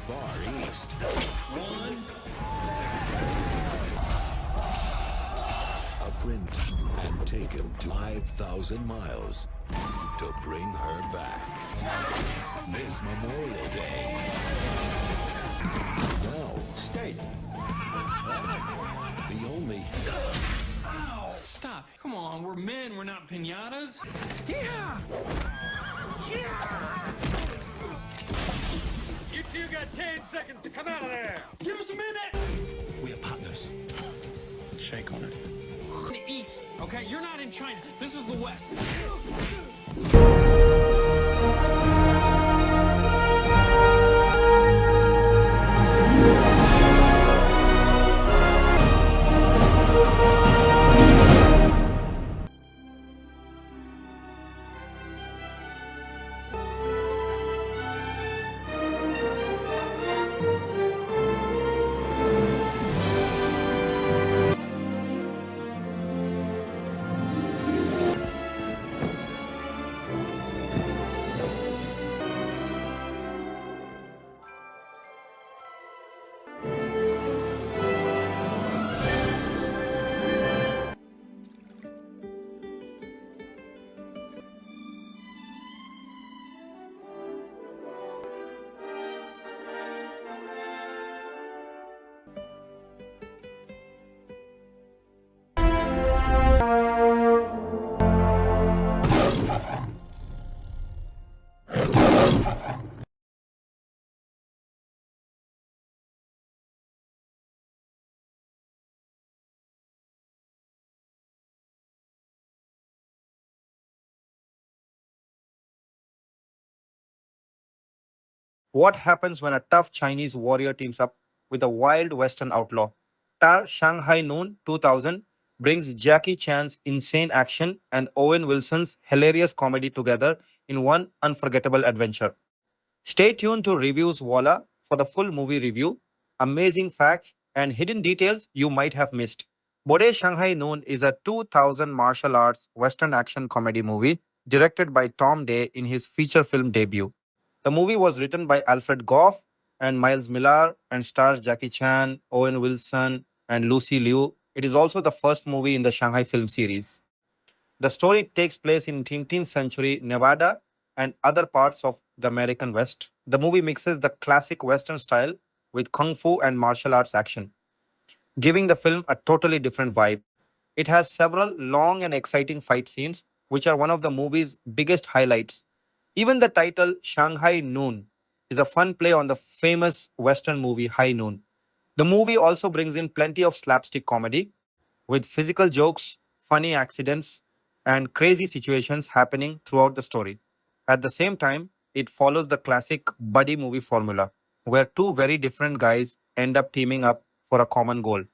Far East. One. A prince and taken 5,000 miles to bring her back. This Memorial Day. Now, Stay. the only Ow! Stop. Come on, we're men, we're not pinatas. Yeah! You two got 10 seconds to come out of there. Give us a minute. We are partners. Shake on it. The East, okay? You're not in China. This is the West. What happens when a tough Chinese warrior teams up with a wild Western outlaw? Star Shanghai Noon 2000 brings Jackie Chan's insane action and Owen Wilson's hilarious comedy together in one unforgettable adventure. Stay tuned to Reviews Walla for the full movie review, amazing facts, and hidden details you might have missed. Bode Shanghai Noon is a 2000 martial arts Western action comedy movie directed by Tom Day in his feature film debut. The movie was written by Alfred Goff and Miles Millar and stars Jackie Chan, Owen Wilson, and Lucy Liu. It is also the first movie in the Shanghai film series. The story takes place in 19th century Nevada and other parts of the American West. The movie mixes the classic Western style with kung fu and martial arts action, giving the film a totally different vibe. It has several long and exciting fight scenes, which are one of the movie's biggest highlights. Even the title Shanghai Noon is a fun play on the famous Western movie High Noon. The movie also brings in plenty of slapstick comedy with physical jokes, funny accidents, and crazy situations happening throughout the story. At the same time, it follows the classic buddy movie formula, where two very different guys end up teaming up for a common goal.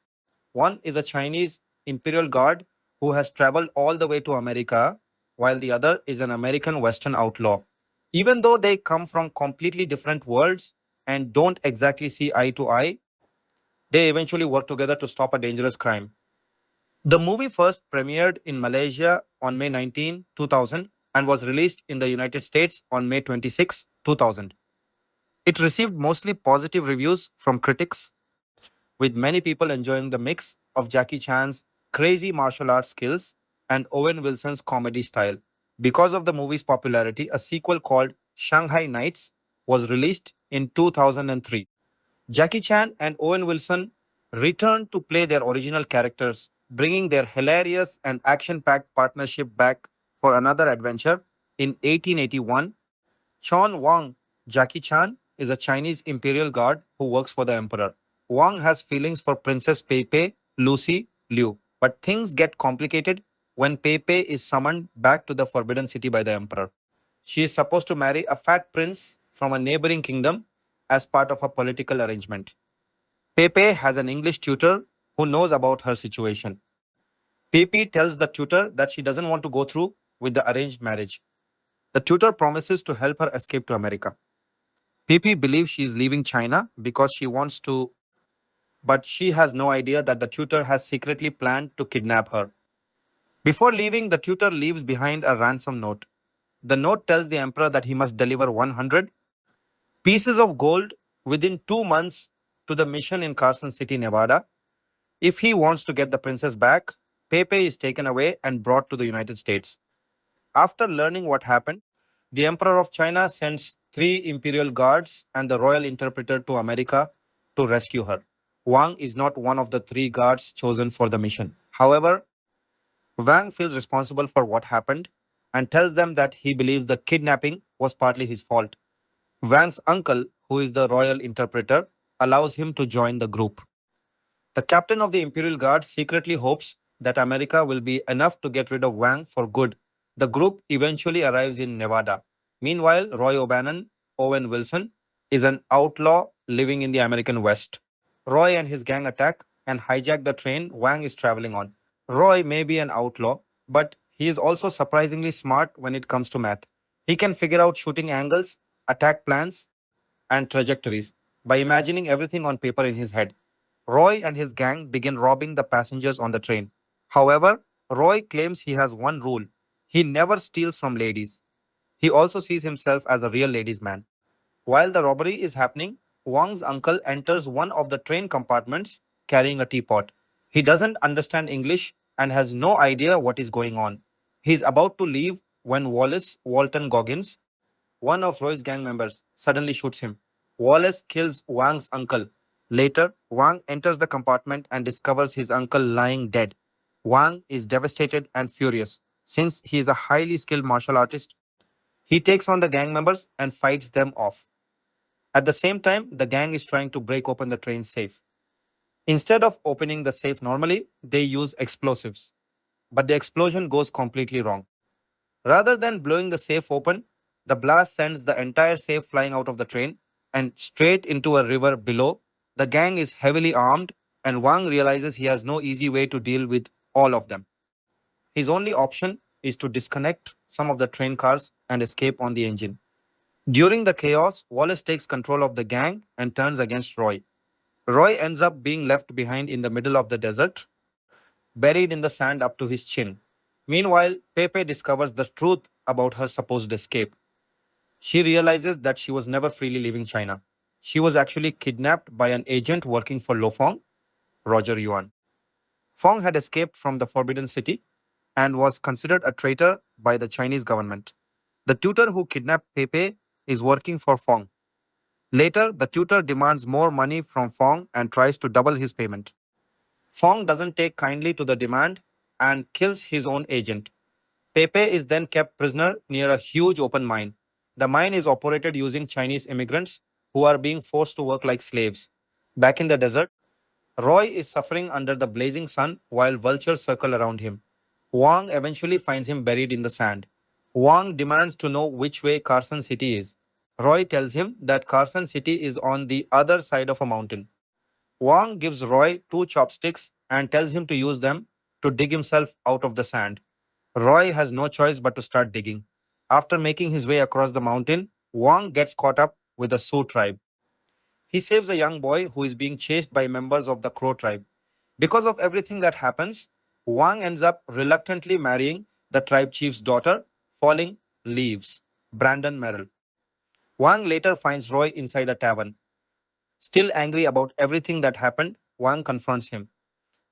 One is a Chinese imperial guard who has traveled all the way to America, while the other is an American Western outlaw. Even though they come from completely different worlds and don't exactly see eye to eye, they eventually work together to stop a dangerous crime. The movie first premiered in Malaysia on May 19, 2000, and was released in the United States on May 26, 2000. It received mostly positive reviews from critics, with many people enjoying the mix of Jackie Chan's crazy martial arts skills and Owen Wilson's comedy style. Because of the movie's popularity, a sequel called Shanghai Nights was released in 2003. Jackie Chan and Owen Wilson returned to play their original characters, bringing their hilarious and action packed partnership back for another adventure in 1881. Chon Wang, Jackie Chan, is a Chinese imperial guard who works for the emperor. Wang has feelings for Princess Peipei, Lucy Liu, but things get complicated when Peipei is summoned back to the Forbidden City by the emperor. She is supposed to marry a fat prince from a neighboring kingdom as part of a political arrangement. Pepe has an English tutor who knows about her situation. Pepe tells the tutor that she doesn't want to go through with the arranged marriage. The tutor promises to help her escape to America. Pepe believes she is leaving China because she wants to, but she has no idea that the tutor has secretly planned to kidnap her. Before leaving, the tutor leaves behind a ransom note. The note tells the emperor that he must deliver 100 pieces of gold within 2 months to the mission in Carson City, Nevada. If he wants to get the princess back, Pepe is taken away and brought to the United States. After learning what happened, the Emperor of China sends three imperial guards and the royal interpreter to America to rescue her. Wang is not one of the three guards chosen for the mission. However, Wang feels responsible for what happened and tells them that he believes the kidnapping was partly his fault. Wang's uncle, who is the royal interpreter, allows him to join the group. The captain of the Imperial Guard secretly hopes that America will be enough to get rid of Wang for good. The group eventually arrives in Nevada. Meanwhile, Roy O'Bannon, Owen Wilson, is an outlaw living in the American West. Roy and his gang attack and hijack the train Wang is traveling on. Roy may be an outlaw, but he is also surprisingly smart when it comes to math. He can figure out shooting angles, attack plans, and trajectories by imagining everything on paper in his head. Roy and his gang begin robbing the passengers on the train. However, Roy claims he has one rule: he never steals from ladies. He also sees himself as a real ladies' man. While the robbery is happening, Wang's uncle enters one of the train compartments carrying a teapot. He doesn't understand English and has no idea what is going on. He is about to leave when Wallace Walton Goggins, one of Roy's gang members, suddenly shoots him. Wallace kills Wang's uncle. Later, Wang enters the compartment and discovers his uncle lying dead. Wang is devastated and furious. Since he is a highly skilled martial artist, he takes on the gang members and fights them off. At the same time, the gang is trying to break open the train safe. Instead of opening the safe normally, they use explosives. But the explosion goes completely wrong. Rather than blowing the safe open, the blast sends the entire safe flying out of the train and straight into a river below. The gang is heavily armed, and Wang realizes he has no easy way to deal with all of them. His only option is to disconnect some of the train cars and escape on the engine. During the chaos, Wallace takes control of the gang and turns against Roy. Roy ends up being left behind in the middle of the desert, buried in the sand up to his chin. Meanwhile, Pepe discovers the truth about her supposed escape. She realizes that she was never freely leaving China. She was actually kidnapped by an agent working for Lo Fong, Roger Yuan. Fong had escaped from the Forbidden City and was considered a traitor by the Chinese government. The tutor who kidnapped Pepe is working for Fong. Later, the tutor demands more money from Fong and tries to double his payment. Fong doesn't take kindly to the demand and kills his own agent. Pepe is then kept prisoner near a huge open mine. The mine is operated using Chinese immigrants who are being forced to work like slaves. Back in the desert, Roy is suffering under the blazing sun while vultures circle around him. Wang eventually finds him buried in the sand. Wang demands to know which way Carson City is. Roy tells him that Carson City is on the other side of a mountain. Wang gives Roy two chopsticks and tells him to use them to dig himself out of the sand. Roy has no choice but to start digging. After making his way across the mountain, Wang gets caught up with the Sioux tribe. He saves a young boy who is being chased by members of the Crow tribe. Because of everything that happens, Wang ends up reluctantly marrying the tribe chief's daughter, falling leaves, Brandon Merrill. Wang later finds Roy inside a tavern. Still angry about everything that happened, Wang confronts him.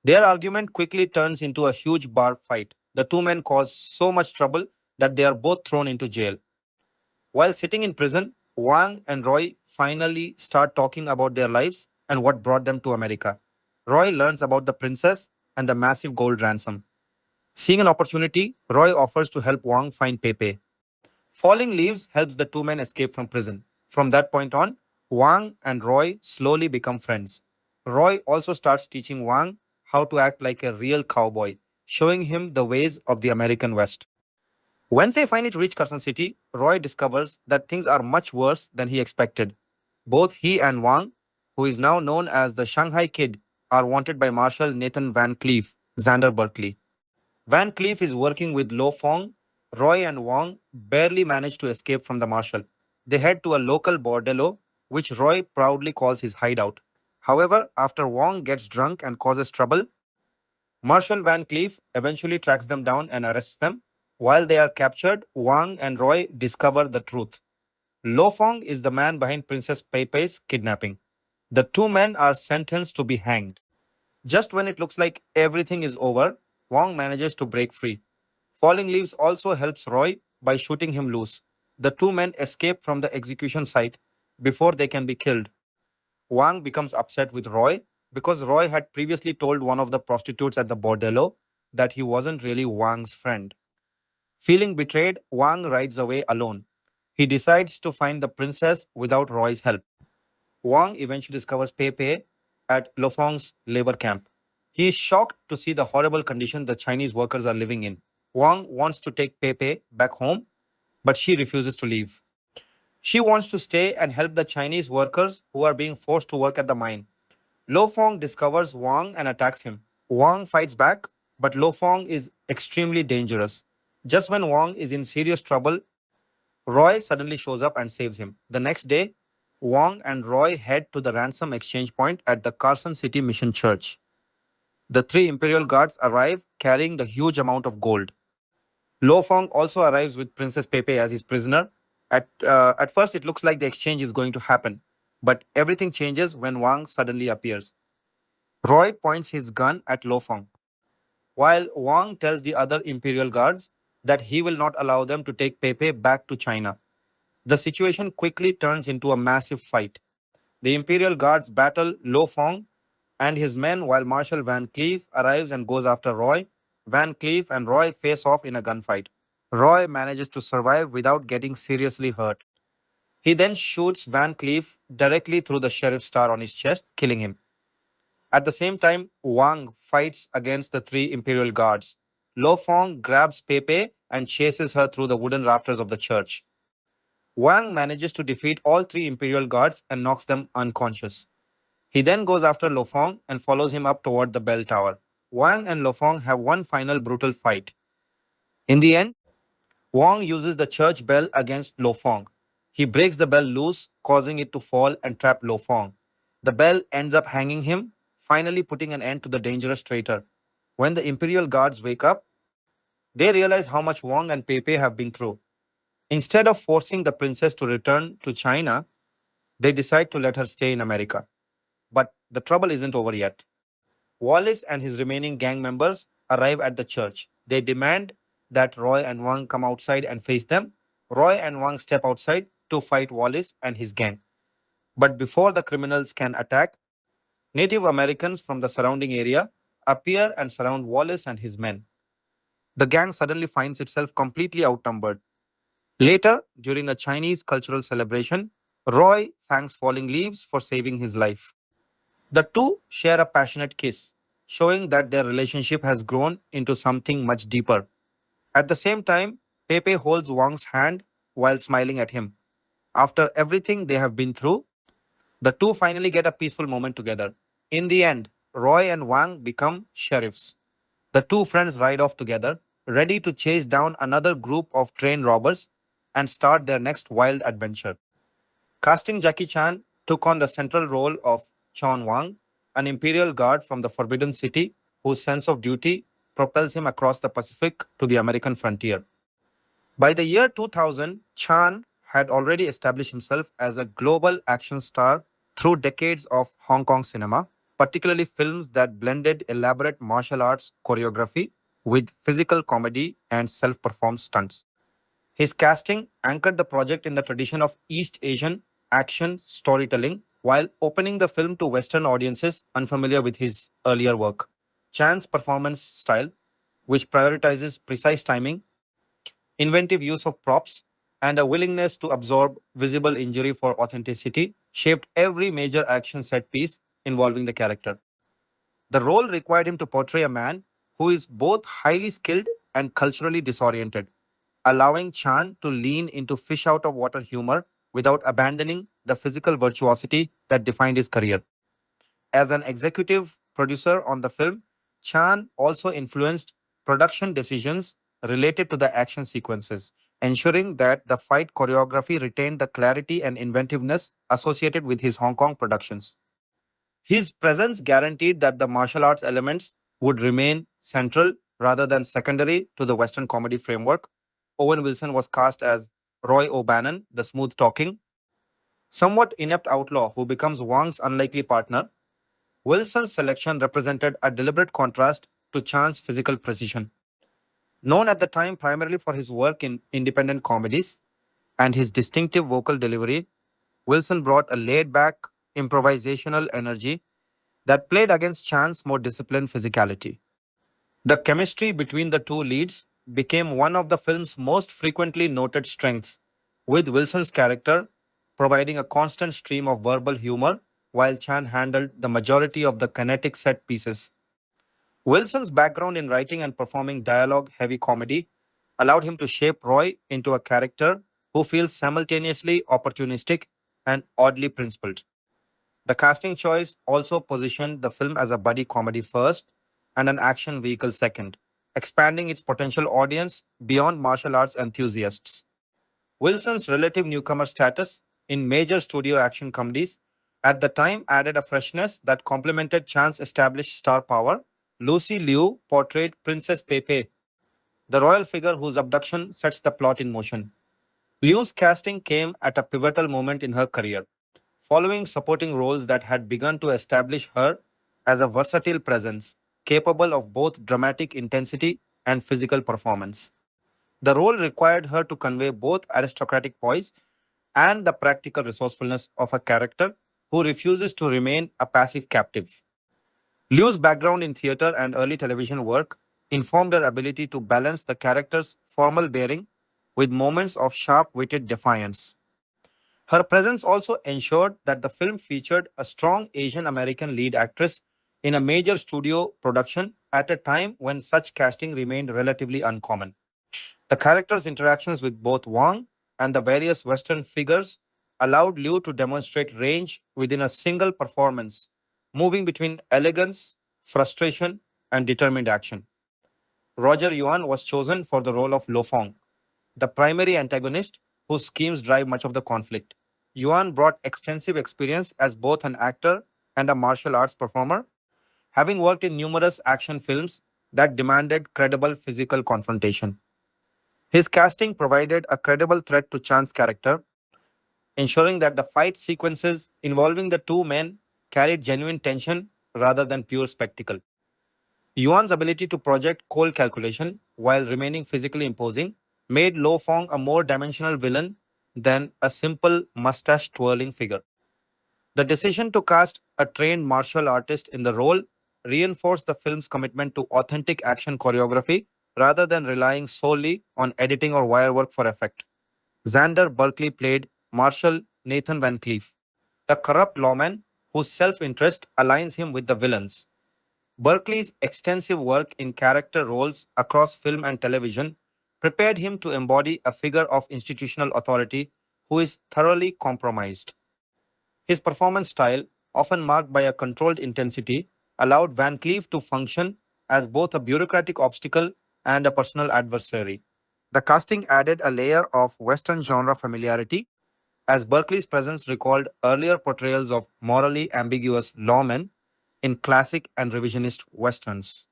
Their argument quickly turns into a huge bar fight. The two men cause so much trouble that they are both thrown into jail. While sitting in prison, Wang and Roy finally start talking about their lives and what brought them to America. Roy learns about the princess and the massive gold ransom. Seeing an opportunity, Roy offers to help Wang find Pepe. Falling leaves helps the two men escape from prison. From that point on, Wang and Roy slowly become friends. Roy also starts teaching Wang how to act like a real cowboy, showing him the ways of the American West. When they finally reach Carson City, Roy discovers that things are much worse than he expected. Both he and Wang, who is now known as the Shanghai Kid, are wanted by Marshal Nathan Van Cleef, Xander Berkeley. Van Cleef is working with Lo Fong. Roy and Wang barely manage to escape from the marshal. They head to a local bordello, which Roy proudly calls his hideout. However, after Wang gets drunk and causes trouble, Marshal Van Cleef eventually tracks them down and arrests them. While they are captured, Wang and Roy discover the truth. Lo Fong is the man behind Princess Pei kidnapping. The two men are sentenced to be hanged. Just when it looks like everything is over, Wong manages to break free. Falling Leaves also helps Roy by shooting him loose. The two men escape from the execution site before they can be killed. Wang becomes upset with Roy because Roy had previously told one of the prostitutes at the bordello that he wasn't really Wang's friend. Feeling betrayed, Wang rides away alone. He decides to find the princess without Roy's help. Wang eventually discovers Pepe at Lofong's labor camp. He is shocked to see the horrible condition the Chinese workers are living in. Wang wants to take Pepe back home, but she refuses to leave. She wants to stay and help the Chinese workers who are being forced to work at the mine. Lo Fong discovers Wang and attacks him. Wang fights back, but Lo Fong is extremely dangerous. Just when Wang is in serious trouble, Roy suddenly shows up and saves him. The next day, Wang and Roy head to the ransom exchange point at the Carson City Mission Church. The three Imperial guards arrive carrying the huge amount of gold. Lo Fong also arrives with Princess Pepe as his prisoner. At first, it looks like the exchange is going to happen, but everything changes when Wang suddenly appears. Roy points his gun at Lo Fong, while Wang tells the other Imperial guards that he will not allow them to take Pepe back to China. The situation quickly turns into a massive fight. The Imperial guards battle Lo Fong and his men while Marshal Van Cleef arrives and goes after Roy. Van Cleef and Roy face off in a gunfight. Roy manages to survive without getting seriously hurt. He then shoots Van Cleef directly through the sheriff's star on his chest, killing him. At the same time, Wang fights against the three Imperial guards. Lo Fong grabs Pepe and chases her through the wooden rafters of the church. Wang manages to defeat all three Imperial guards and knocks them unconscious. He then goes after Lo Fong and follows him up toward the bell tower. Wang and Lo Fong have one final brutal fight. In the end, Wang uses the church bell against Lo Fong. He breaks the bell loose, causing it to fall and trap Lo Fong. The bell ends up hanging him, finally putting an end to the dangerous traitor. When the Imperial guards wake up, they realize how much Wang and Pepe have been through. Instead of forcing the princess to return to China, they decide to let her stay in America. But the trouble isn't over yet. Wallace and his remaining gang members arrive at the church. They demand that Roy and Wang come outside and face them. Roy and Wang step outside to fight Wallace and his gang. But before the criminals can attack, Native Americans from the surrounding area appear and surround Wallace and his men. The gang suddenly finds itself completely outnumbered. Later, during a Chinese cultural celebration, Roy thanks Falling Leaves for saving his life. The two share a passionate kiss, showing that their relationship has grown into something much deeper. At the same time, Pepe holds Wang's hand while smiling at him. After everything they have been through, the two finally get a peaceful moment together. In the end, Roy and Wang become sheriffs. The two friends ride off together, ready to chase down another group of train robbers and start their next wild adventure. Casting Jackie Chan took on the central role of Chon Wang, an imperial guard from the Forbidden City whose sense of duty propels him across the Pacific to the American frontier. By the year 2000, Chan had already established himself as a global action star through decades of Hong Kong cinema, particularly films that blended elaborate martial arts choreography with physical comedy and self performed stunts. His casting anchored the project in the tradition of East Asian action storytelling while opening the film to Western audiences unfamiliar with his earlier work. Chan's performance style, which prioritizes precise timing, inventive use of props, and a willingness to absorb visible injury for authenticity, shaped every major action set piece involving the character. The role required him to portray a man who is both highly skilled and culturally disoriented, allowing Chan to lean into fish out of water humor without abandoning the physical virtuosity that defined his career. As an executive producer on the film, Chan also influenced production decisions related to the action sequences, ensuring that the fight choreography retained the clarity and inventiveness associated with his Hong Kong productions. His presence guaranteed that the martial arts elements would remain central rather than secondary to the Western comedy framework. Owen Wilson was cast as Roy O'Bannon, the smooth talking, somewhat inept outlaw who becomes Wang's unlikely partner, Wilson's selection represented a deliberate contrast to Chan's physical precision. Known at the time primarily for his work in independent comedies and his distinctive vocal delivery, Wilson brought a laid back, improvisational energy that played against Chan's more disciplined physicality. The chemistry between the two leads became one of the film's most frequently noted strengths, with Wilson's character providing a constant stream of verbal humor while Chan handled the majority of the kinetic set pieces. Wilson's background in writing and performing dialogue heavy comedy allowed him to shape Roy into a character who feels simultaneously opportunistic and oddly principled. The casting choice also positioned the film as a buddy comedy first and an action vehicle second, expanding its potential audience beyond martial arts enthusiasts. Wilson's relative newcomer status in major studio action comedies at the time added a freshness that complemented Chan's established star power. Lucy Liu portrayed Princess Pepe, the royal figure whose abduction sets the plot in motion. Liu's casting came at a pivotal moment in her career, following supporting roles that had begun to establish her as a versatile presence capable of both dramatic intensity and physical performance. The role required her to convey both aristocratic poise and the practical resourcefulness of a character who refuses to remain a passive captive. Liu's background in theatre and early television work informed her ability to balance the character's formal bearing with moments of sharp witted defiance. Her presence also ensured that the film featured a strong Asian American lead actress in a major studio production at a time when such casting remained relatively uncommon. The character's interactions with both Wang and the various Western figures allowed Liu to demonstrate range within a single performance, moving between elegance, frustration, and determined action. Roger Yuan was chosen for the role of Lo Fong, the primary antagonist whose schemes drive much of the conflict. Yuan brought extensive experience as both an actor and a martial arts performer, having worked in numerous action films that demanded credible physical confrontation. His casting provided a credible threat to Chan's character, ensuring that the fight sequences involving the two men carried genuine tension rather than pure spectacle. Yuan's ability to project cold calculation while remaining physically imposing made Lo Fong a more dimensional villain than a simple mustache twirling figure. The decision to cast a trained martial artist in the role reinforced the film's commitment to authentic action choreography rather than relying solely on editing or wire work for effect. Xander Berkeley played Marshal Nathan Van Cleef, a corrupt lawman whose self interest aligns him with the villains. Berkeley's extensive work in character roles across film and television prepared him to embody a figure of institutional authority who is thoroughly compromised. His performance style, often marked by a controlled intensity, allowed Van Cleef to function as both a bureaucratic obstacle and a personal adversary. The casting added a layer of Western genre familiarity, as Berkeley's presence recalled earlier portrayals of morally ambiguous lawmen in classic and revisionist Westerns.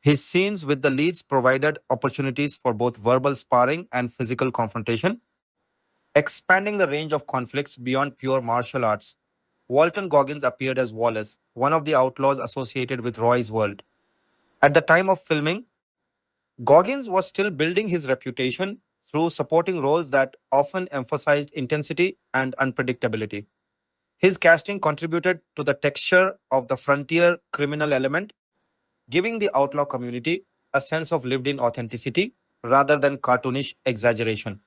His scenes with the leads provided opportunities for both verbal sparring and physical confrontation, expanding the range of conflicts beyond pure martial arts. Walton Goggins appeared as Wallace, one of the outlaws associated with Roy's world. At the time of filming, Goggins was still building his reputation through supporting roles that often emphasized intensity and unpredictability. His casting contributed to the texture of the frontier criminal element, giving the outlaw community a sense of lived in authenticity rather than cartoonish exaggeration.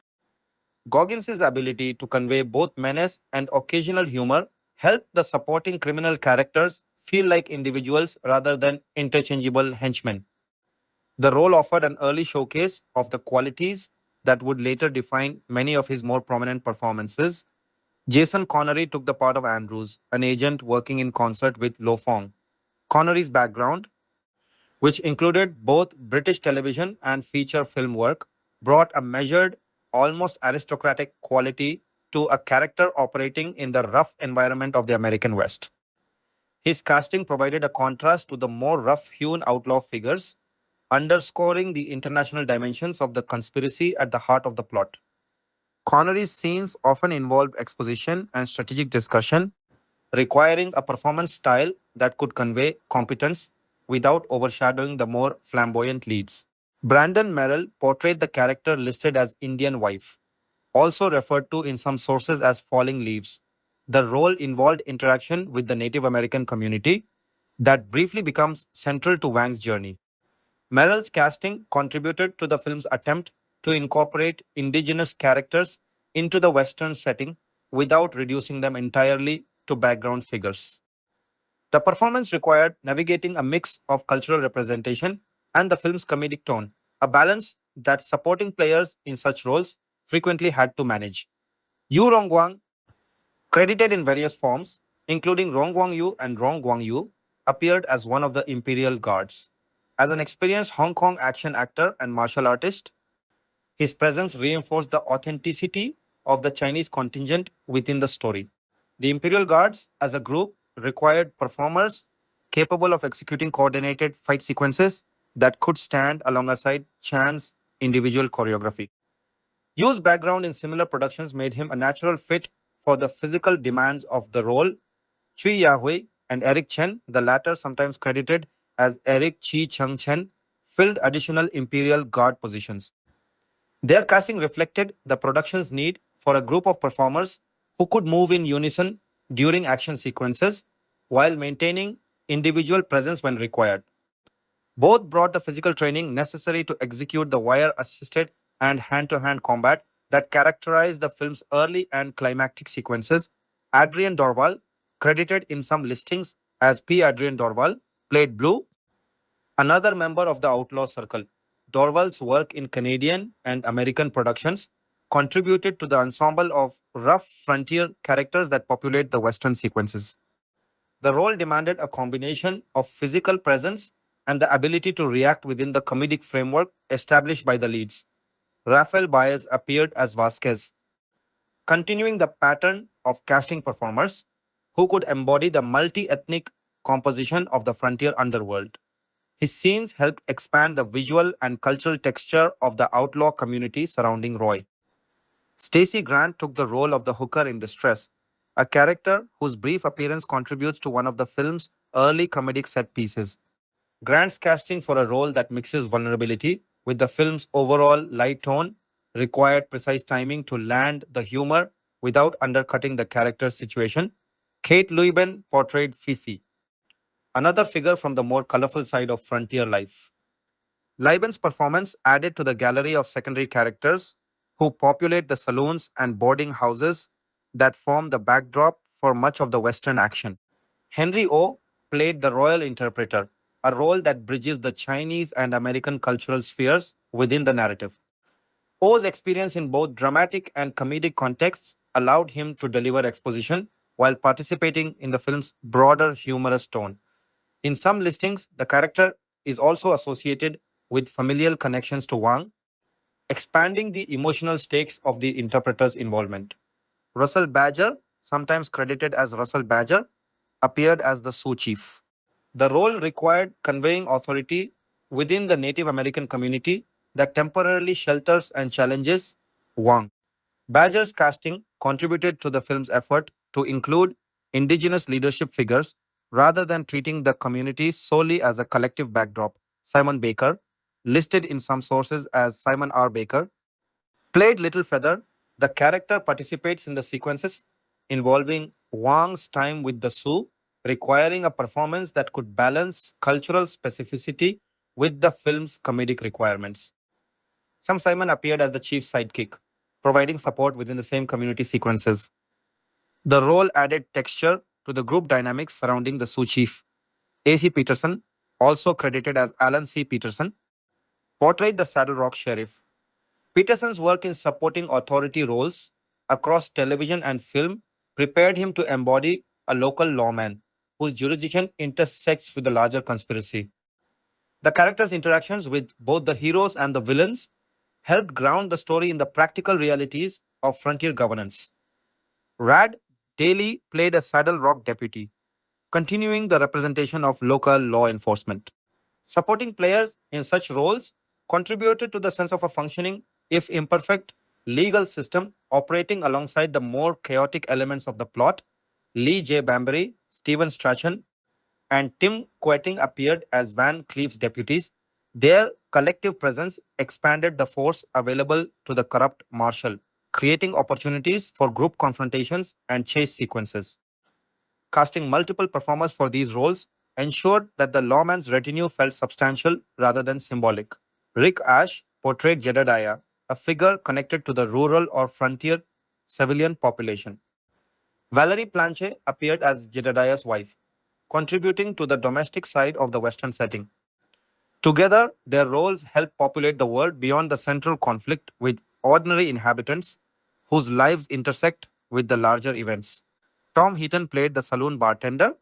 Goggins' ability to convey both menace and occasional humor helped the supporting criminal characters feel like individuals rather than interchangeable henchmen. The role offered an early showcase of the qualities that would later define many of his more prominent performances. Jason Connery took the part of Andrews, an agent working in concert with Lo Fong. Connery's background, which included both British television and feature film work, brought a measured, almost aristocratic quality to a character operating in the rough environment of the American West. His casting provided a contrast to the more rough hewn outlaw figures, underscoring the international dimensions of the conspiracy at the heart of the plot. Connery's scenes often involved exposition and strategic discussion, requiring a performance style that could convey competence without overshadowing the more flamboyant leads. Brandon Merrill portrayed the character listed as Indian wife, also referred to in some sources as falling leaves. The role involved interaction with the Native American community that briefly becomes central to Wang's journey. Merrill's casting contributed to the film's attempt to incorporate indigenous characters into the Western setting without reducing them entirely to background figures. The performance required navigating a mix of cultural representation and the film's comedic tone, a balance that supporting players in such roles frequently had to manage. Yu Rongguang, credited in various forms, including Rongguang Yu and Rongguang Yu, appeared as one of the Imperial Guards. As an experienced Hong Kong action actor and martial artist, his presence reinforced the authenticity of the Chinese contingent within the story. The Imperial Guards, as a group, required performers capable of executing coordinated fight sequences that could stand alongside Chan's individual choreography. Yu's background in similar productions made him a natural fit for the physical demands of the role. Chui Yahui and Eric Chen, the latter sometimes credited as Eric Chi Chung Chen, filled additional Imperial Guard positions. Their casting reflected the production's need for a group of performers who could move in unison during action sequences while maintaining individual presence when required. Both brought the physical training necessary to execute the wire assisted and hand to hand combat that characterized the film's early and climactic sequences. Adrian Dorval, credited in some listings as P. Adrian Dorval, played Blue, another member of the Outlaw Circle. Dorval's work in Canadian and American productions contributed to the ensemble of rough frontier characters that populate the Western sequences. The role demanded a combination of physical presence and the ability to react within the comedic framework established by the leads. Rafael Baez appeared as Vasquez, continuing the pattern of casting performers who could embody the multi ethnic composition of the frontier underworld. His scenes helped expand the visual and cultural texture of the outlaw community surrounding Roy. Stacey Grant took the role of the hooker in distress, a character whose brief appearance contributes to one of the film's early comedic set pieces. Grant's casting for a role that mixes vulnerability with the film's overall light tone required precise timing to land the humor without undercutting the character's situation. Kate Luyben portrayed Fifi, another figure from the more colorful side of frontier life. Liben's performance added to the gallery of secondary characters who populate the saloons and boarding houses that form the backdrop for much of the Western action. Henry O played the royal interpreter, a role that bridges the Chinese and American cultural spheres within the narrative. O's experience in both dramatic and comedic contexts allowed him to deliver exposition while participating in the film's broader humorous tone. In some listings, the character is also associated with familial connections to Wang, expanding the emotional stakes of the interpreter's involvement. Russell Badger, sometimes credited as Russell Badger, appeared as the Sioux chief. The role required conveying authority within the Native American community that temporarily shelters and challenges Wang. Badger's casting contributed to the film's effort to include indigenous leadership figures rather than treating the community solely as a collective backdrop. Simon Baker, listed in some sources as Simon R. Baker, played Little Feather. The character participates in the sequences involving Wang's time with the Sioux, requiring a performance that could balance cultural specificity with the film's comedic requirements. Sam Simon appeared as the chief's sidekick, providing support within the same community sequences. The role added texture to the group dynamics surrounding the Sioux chief. A.C. Peterson, also credited as Alan C. Peterson, portrayed the Saddle Rock sheriff. Peterson's work in supporting authority roles across television and film prepared him to embody a local lawman whose jurisdiction intersects with the larger conspiracy. The character's interactions with both the heroes and the villains helped ground the story in the practical realities of frontier governance. Rad Daly played a Saddle Rock deputy, continuing the representation of local law enforcement. Supporting players in such roles contributed to the sense of a functioning, if imperfect, legal system operating alongside the more chaotic elements of the plot. Lee J. Bambury, Stephen Strachan, and Tim Quetting appeared as Van Cleef's deputies. Their collective presence expanded the force available to the corrupt marshal, creating opportunities for group confrontations and chase sequences. Casting multiple performers for these roles ensured that the lawman's retinue felt substantial rather than symbolic. Rick Ash portrayed Jedediah, a figure connected to the rural or frontier civilian population. Valerie Planche appeared as Jedediah's wife, contributing to the domestic side of the Western setting. Together, their roles help populate the world beyond the central conflict with ordinary inhabitants whose lives intersect with the larger events. Tom Heaton played the saloon bartender,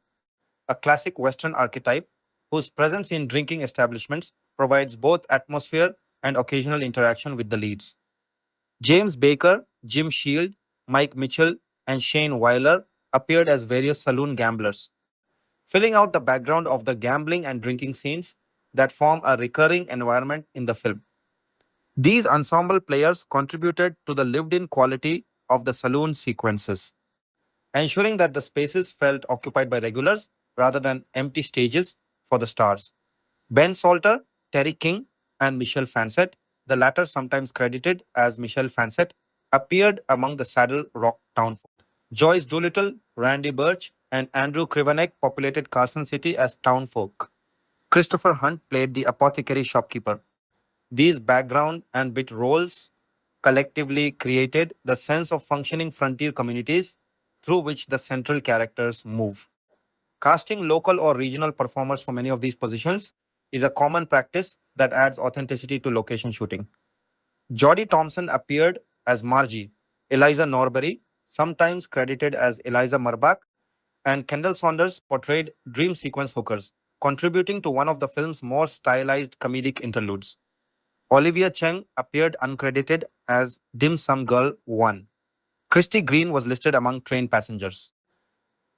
a classic Western archetype whose presence in drinking establishments provides both atmosphere and occasional interaction with the leads. James Baker, Jim Shield, Mike Mitchell, and Shane Weiler appeared as various saloon gamblers, filling out the background of the gambling and drinking scenes that form a recurring environment in the film. These ensemble players contributed to the lived in quality of the saloon sequences, ensuring that the spaces felt occupied by regulars rather than empty stages for the stars. Ben Salter, Terry King, and Michelle Fansett, the latter sometimes credited as Michelle Fansett, appeared among the Saddle Rock townfolk. Joyce Doolittle, Randy Birch, and Andrew Krivanek populated Carson City as townfolk. Christopher Hunt played the apothecary shopkeeper. These background and bit roles collectively created the sense of functioning frontier communities through which the central characters move. Casting local or regional performers for many of these positions is a common practice that adds authenticity to location shooting. Jodie Thompson appeared as Margie, Eliza Norbury, sometimes credited as Eliza Murbach, and Kendall Saunders portrayed dream sequence hookers, contributing to one of the film's more stylized comedic interludes. Olivia Cheng appeared uncredited as Dim Sum Girl 1. Christy Green was listed among train passengers.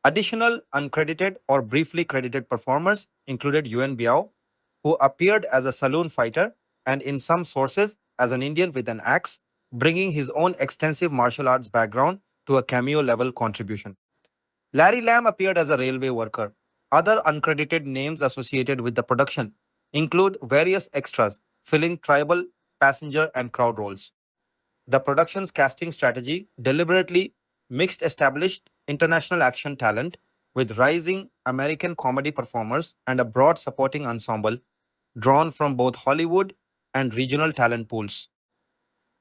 Additional uncredited or briefly credited performers included Yuan Biao, who appeared as a saloon fighter and in some sources as an Indian with an axe, bringing his own extensive martial arts background to a cameo level contribution. Larry Lamb appeared as a railway worker. Other uncredited names associated with the production include various extras filling tribal, passenger, and crowd roles. The production's casting strategy deliberately mixed established international action talent with rising American comedy performers and a broad supporting ensemble drawn from both Hollywood and regional talent pools.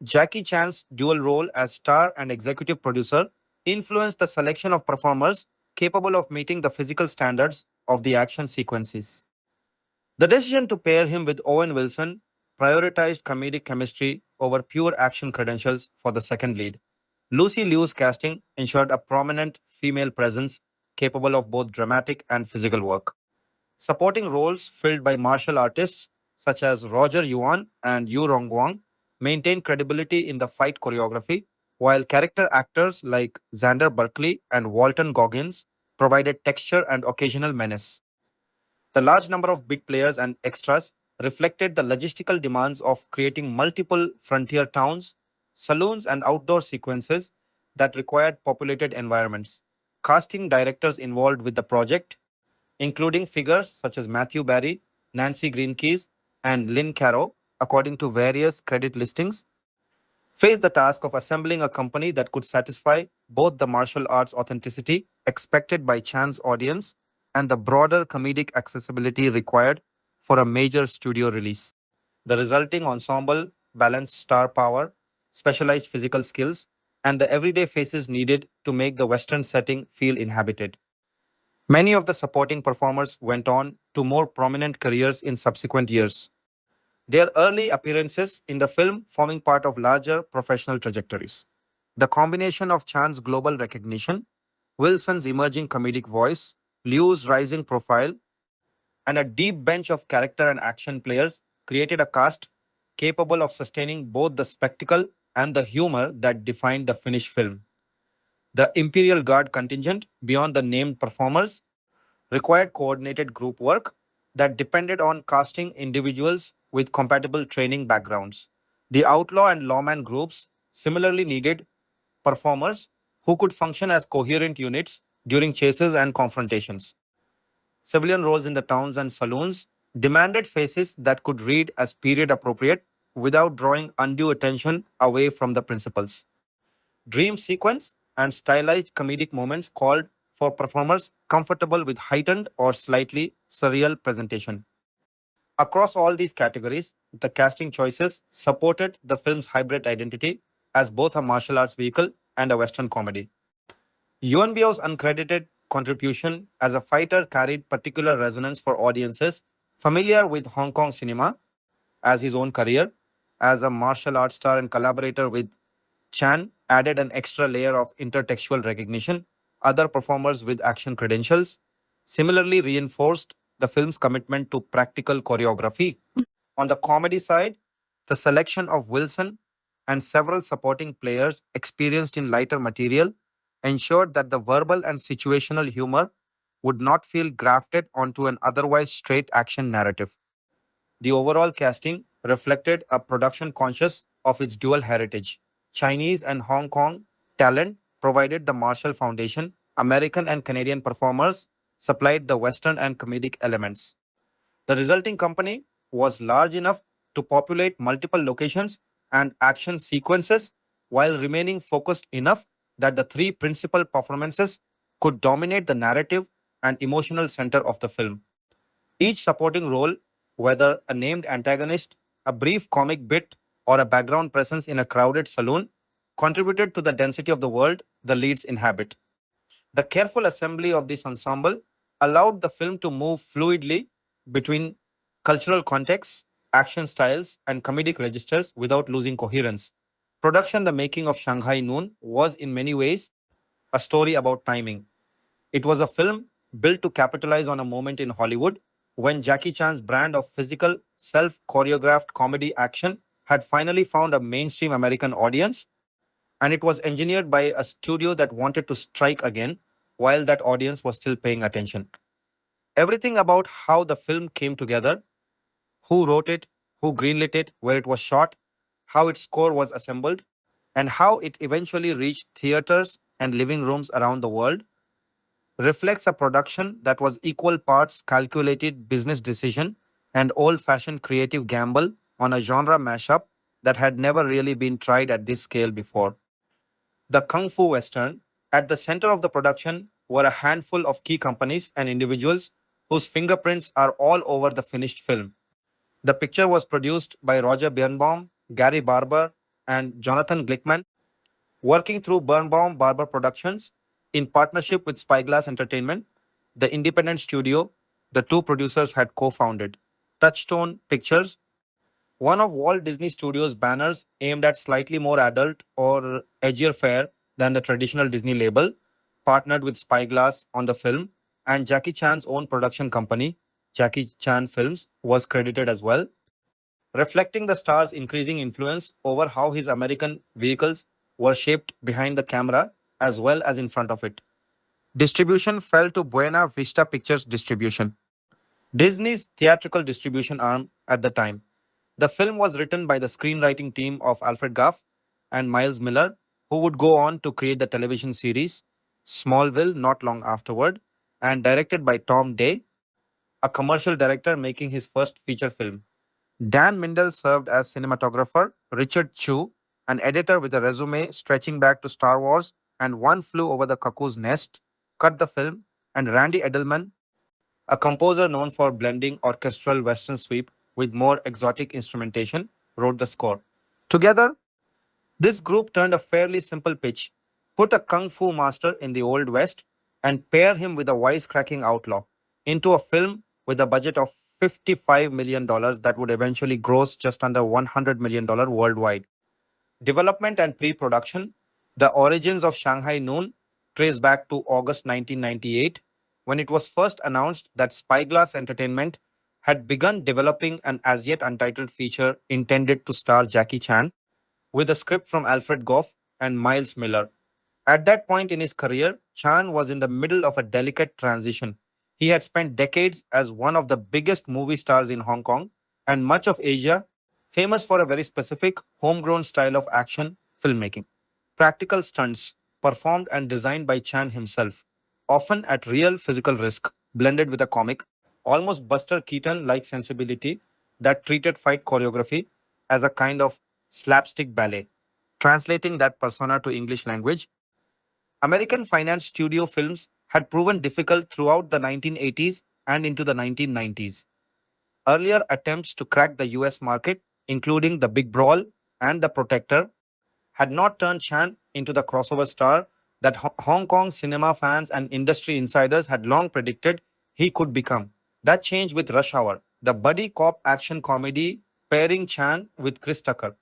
Jackie Chan's dual role as star and executive producer influenced the selection of performers capable of meeting the physical standards of the action sequences. The decision to pair him with Owen Wilson prioritized comedic chemistry over pure action credentials for the second lead. Lucy Liu's casting ensured a prominent female presence capable of both dramatic and physical work. Supporting roles filled by martial artists such as Roger Yuan and Yu Rongguang maintained credibility in the fight choreography, while character actors like Xander Berkeley and Walton Goggins provided texture and occasional menace. The large number of bit players and extras reflected the logistical demands of creating multiple frontier towns, saloons, and outdoor sequences that required populated environments. Casting directors involved with the project, including figures such as Matthew Barry, Nancy Greenkeys, and Lynn Caro, according to various credit listings, faced the task of assembling a company that could satisfy both the martial arts authenticity expected by Chan's audience and the broader comedic accessibility required for a major studio release. The resulting ensemble balanced star power, specialized physical skills, and the everyday faces needed to make the Western setting feel inhabited. Many of the supporting performers went on to more prominent careers in subsequent years, their early appearances in the film forming part of larger professional trajectories. The combination of Chan's global recognition, Wilson's emerging comedic voice, Liu's rising profile, and a deep bench of character and action players created a cast capable of sustaining both the spectacle and the humor that defined the finished film. The Imperial Guard contingent, beyond the named performers, required coordinated group work that depended on casting individuals with compatible training backgrounds. The outlaw and lawman groups similarly needed performers who could function as coherent units during chases and confrontations. Civilian roles in the towns and saloons demanded faces that could read as period appropriate without drawing undue attention away from the principals. Dream sequence and stylized comedic moments called for performers comfortable with heightened or slightly surreal presentation. Across all these categories, the casting choices supported the film's hybrid identity as both a martial arts vehicle and a Western comedy. Yuan Biao's uncredited contribution as a fighter carried particular resonance for audiences familiar with Hong Kong cinema, as his own career as a martial arts star and collaborator with Chan added an extra layer of intertextual recognition. Other performers with action credentials similarly reinforced the film's commitment to practical choreography. On the comedy side, the selection of Wilson and several supporting players experienced in lighter material ensured that the verbal and situational humor would not feel grafted onto an otherwise straight action narrative. The overall casting reflected a production conscious of its dual heritage. Chinese and Hong Kong talent provided the martial foundation, American and Canadian performers supplied the Western and comedic elements. The resulting company was large enough to populate multiple locations and action sequences while remaining focused enough that the three principal performances could dominate the narrative and emotional center of the film. Each supporting role, whether a named antagonist, a brief comic bit, or a background presence in a crowded saloon, contributed to the density of the world the leads inhabit. The careful assembly of this ensemble allowed the film to move fluidly between cultural contexts, action styles, and comedic registers without losing coherence. Production The Making of Shanghai Noon was in many ways a story about timing. It was a film built to capitalize on a moment in Hollywood when Jackie Chan's brand of physical, self choreographed comedy action had finally found a mainstream American audience, and it was engineered by a studio that wanted to strike again while that audience was still paying attention. Everything about how the film came together, who wrote it, who greenlit it, where it was shot, how its score was assembled, and how it eventually reached theaters and living rooms around the world reflects a production that was equal parts calculated business decision and old fashioned creative gamble on a genre mashup that had never really been tried at this scale before. The Kung Fu Western, at the center of the production were a handful of key companies and individuals whose fingerprints are all over the finished film. The picture was produced by Roger Birnbaum, Gary Barber, and Jonathan Glickman, working through Birnbaum Barber Productions in partnership with Spyglass Entertainment, the independent studio the two producers had co founded. Touchstone Pictures, one of Walt Disney Studios' banners aimed at slightly more adult or edgier fare than the traditional Disney label, partnered with Spyglass on the film, and Jackie Chan's own production company, Jackie Chan Films, was credited as well, reflecting the star's increasing influence over how his American vehicles were shaped behind the camera as well as in front of it. Distribution fell to Buena Vista Pictures Distribution, Disney's theatrical distribution arm at the time. The film was written by the screenwriting team of Alfred Gough and Miles Miller, who would go on to create the television series Smallville not long afterward, and directed by Tom Day, a commercial director making his first feature film. Dan Mindel served as cinematographer, Richard Chu, an editor with a resume stretching back to Star Wars and One Flew Over the Cuckoo's Nest, cut the film, and Randy Edelman, a composer known for blending orchestral western sweep with more exotic instrumentation, wrote the score. Together, this group turned a fairly simple pitch, put a kung fu master in the Old West, and pair him with a wisecracking outlaw into a film with a budget of $55 million dollars that would eventually gross just under $100 million dollars worldwide. Development and pre production. The origins of Shanghai Noon trace back to August 1998 when it was first announced that Spyglass Entertainment had begun developing an as yet untitled feature intended to star Jackie Chan with a script from Alfred Gough and Miles Miller. At that point in his career, Chan was in the middle of a delicate transition. He had spent decades as one of the biggest movie stars in Hong Kong and much of Asia, famous for a very specific homegrown style of action filmmaking. Practical stunts, performed and designed by Chan himself, often at real physical risk, blended with a comic, almost Buster Keaton like sensibility that treated fight choreography as a kind of slapstick ballet. Translating that persona to English language, American finance studio films had proven difficult throughout the 1980s and into the 1990s. Earlier attempts to crack the US market, including The Big Brawl and The Protector, had not turned Chan into the crossover star that Hong Kong cinema fans and industry insiders had long predicted he could become. That changed with Rush Hour, the buddy cop action comedy pairing Chan with Chris Tucker,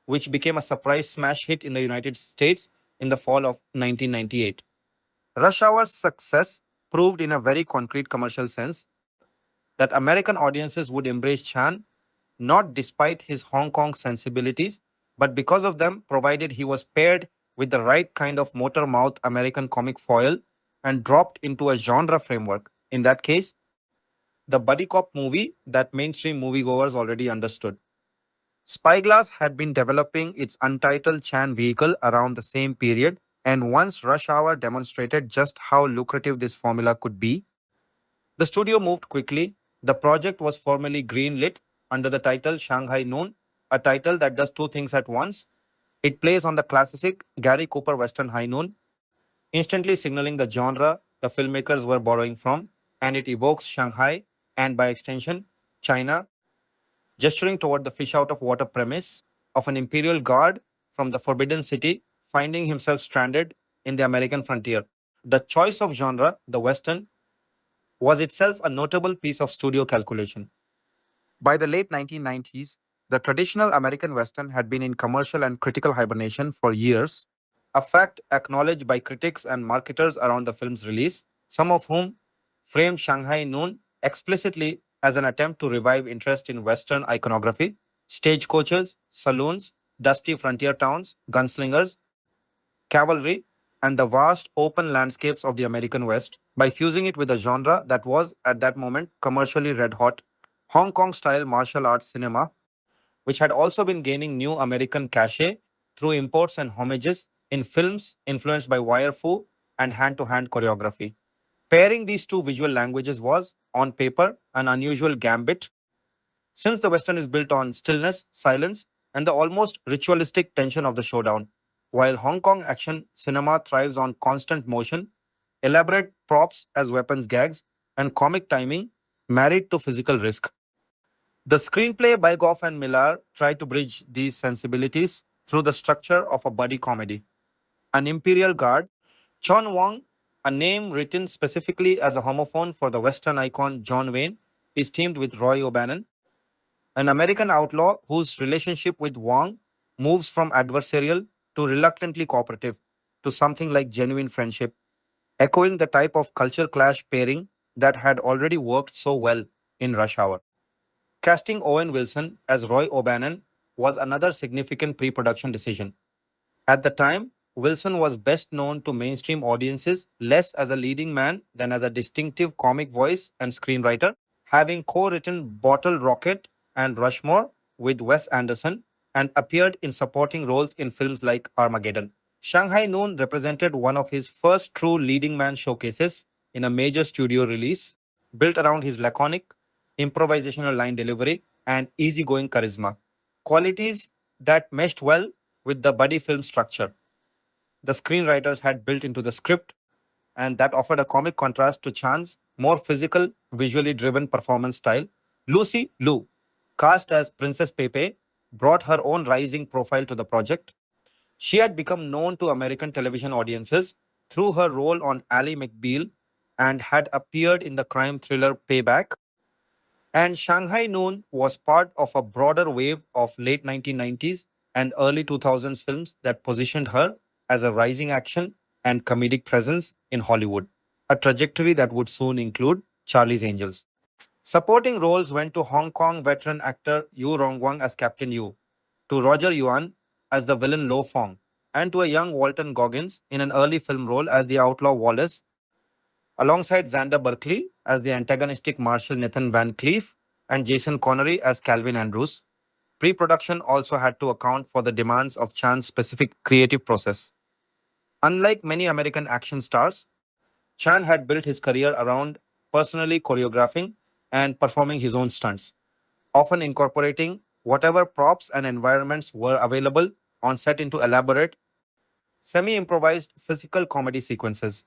which became a surprise smash hit in the United States in the fall of 1998. Rush Hour's success proved in a very concrete commercial sense that American audiences would embrace Chan not despite his Hong Kong sensibilities, but because of them, provided he was paired with the right kind of motor mouth American comic foil and dropped into a genre framework. In that case, the buddy cop movie that mainstream moviegoers already understood. Spyglass had been developing its untitled Chan vehicle around the same period, and once Rush Hour demonstrated just how lucrative this formula could be, the studio moved quickly. The project was formally greenlit under the title Shanghai Noon, a title that does two things at once. It plays on the classic Gary Cooper Western High Noon, instantly signaling the genre the filmmakers were borrowing from, and it evokes Shanghai and, by extension, China, gesturing toward the fish out of water premise of an imperial guard from the Forbidden City finding himself stranded in the American frontier. The choice of genre, the Western, was itself a notable piece of studio calculation. By the late 1990s, the traditional American Western had been in commercial and critical hibernation for years, a fact acknowledged by critics and marketers around the film's release, some of whom framed Shanghai Noon explicitly as an attempt to revive interest in Western iconography, stagecoaches, saloons, dusty frontier towns, gunslingers, cavalry, and the vast open landscapes of the American West by fusing it with a genre that was, at that moment, commercially red hot Hong Kong style martial arts cinema, which had also been gaining new American cachet through imports and homages in films influenced by wire fu and hand to hand choreography. Pairing these two visual languages was, on paper, an unusual gambit since the Western is built on stillness, silence, and the almost ritualistic tension of the showdown, while Hong Kong action cinema thrives on constant motion, elaborate props as weapons gags, and comic timing married to physical risk. The screenplay by Goff and Millar tried to bridge these sensibilities through the structure of a buddy comedy. An imperial guard, Chon Wong, a name written specifically as a homophone for the Western icon John Wayne, is teamed with Roy O'Bannon, an American outlaw whose relationship with Wong moves from adversarial to reluctantly cooperative to something like genuine friendship, echoing the type of culture clash pairing that had already worked so well in Rush Hour. Casting Owen Wilson as Roy O'Bannon was another significant pre production decision. At the time, Wilson was best known to mainstream audiences less as a leading man than as a distinctive comic voice and screenwriter, having co written Bottle Rocket and Rushmore with Wes Anderson and appeared in supporting roles in films like Armageddon. Shanghai Noon represented one of his first true leading man showcases in a major studio release, built around his laconic, improvisational line delivery and easygoing charisma, qualities that meshed well with the buddy film structure the screenwriters had built into the script, and that offered a comic contrast to Chan's more physical, visually driven performance style. Lucy Liu, cast as Princess Pepe, brought her own rising profile to the project. She had become known to American television audiences through her role on Ally McBeal and had appeared in the crime thriller Payback. And Shanghai Noon was part of a broader wave of late 1990s and early 2000s films that positioned her as a rising action and comedic presence in Hollywood, a trajectory that would soon include Charlie's Angels. Supporting roles went to Hong Kong veteran actor Yu Rongwang as Captain Yu, to Roger Yuan as the villain Lo Fong, and to a young Walton Goggins in an early film role as the outlaw Wallace, alongside Xander Berkeley as the antagonistic Marshal Nathan Van Cleef and Jason Connery as Calvin Andrews. Pre production also had to account for the demands of Chan's specific creative process. Unlike many American action stars, Chan had built his career around personally choreographing and performing his own stunts, often incorporating whatever props and environments were available on set into elaborate, semi improvised physical comedy sequences.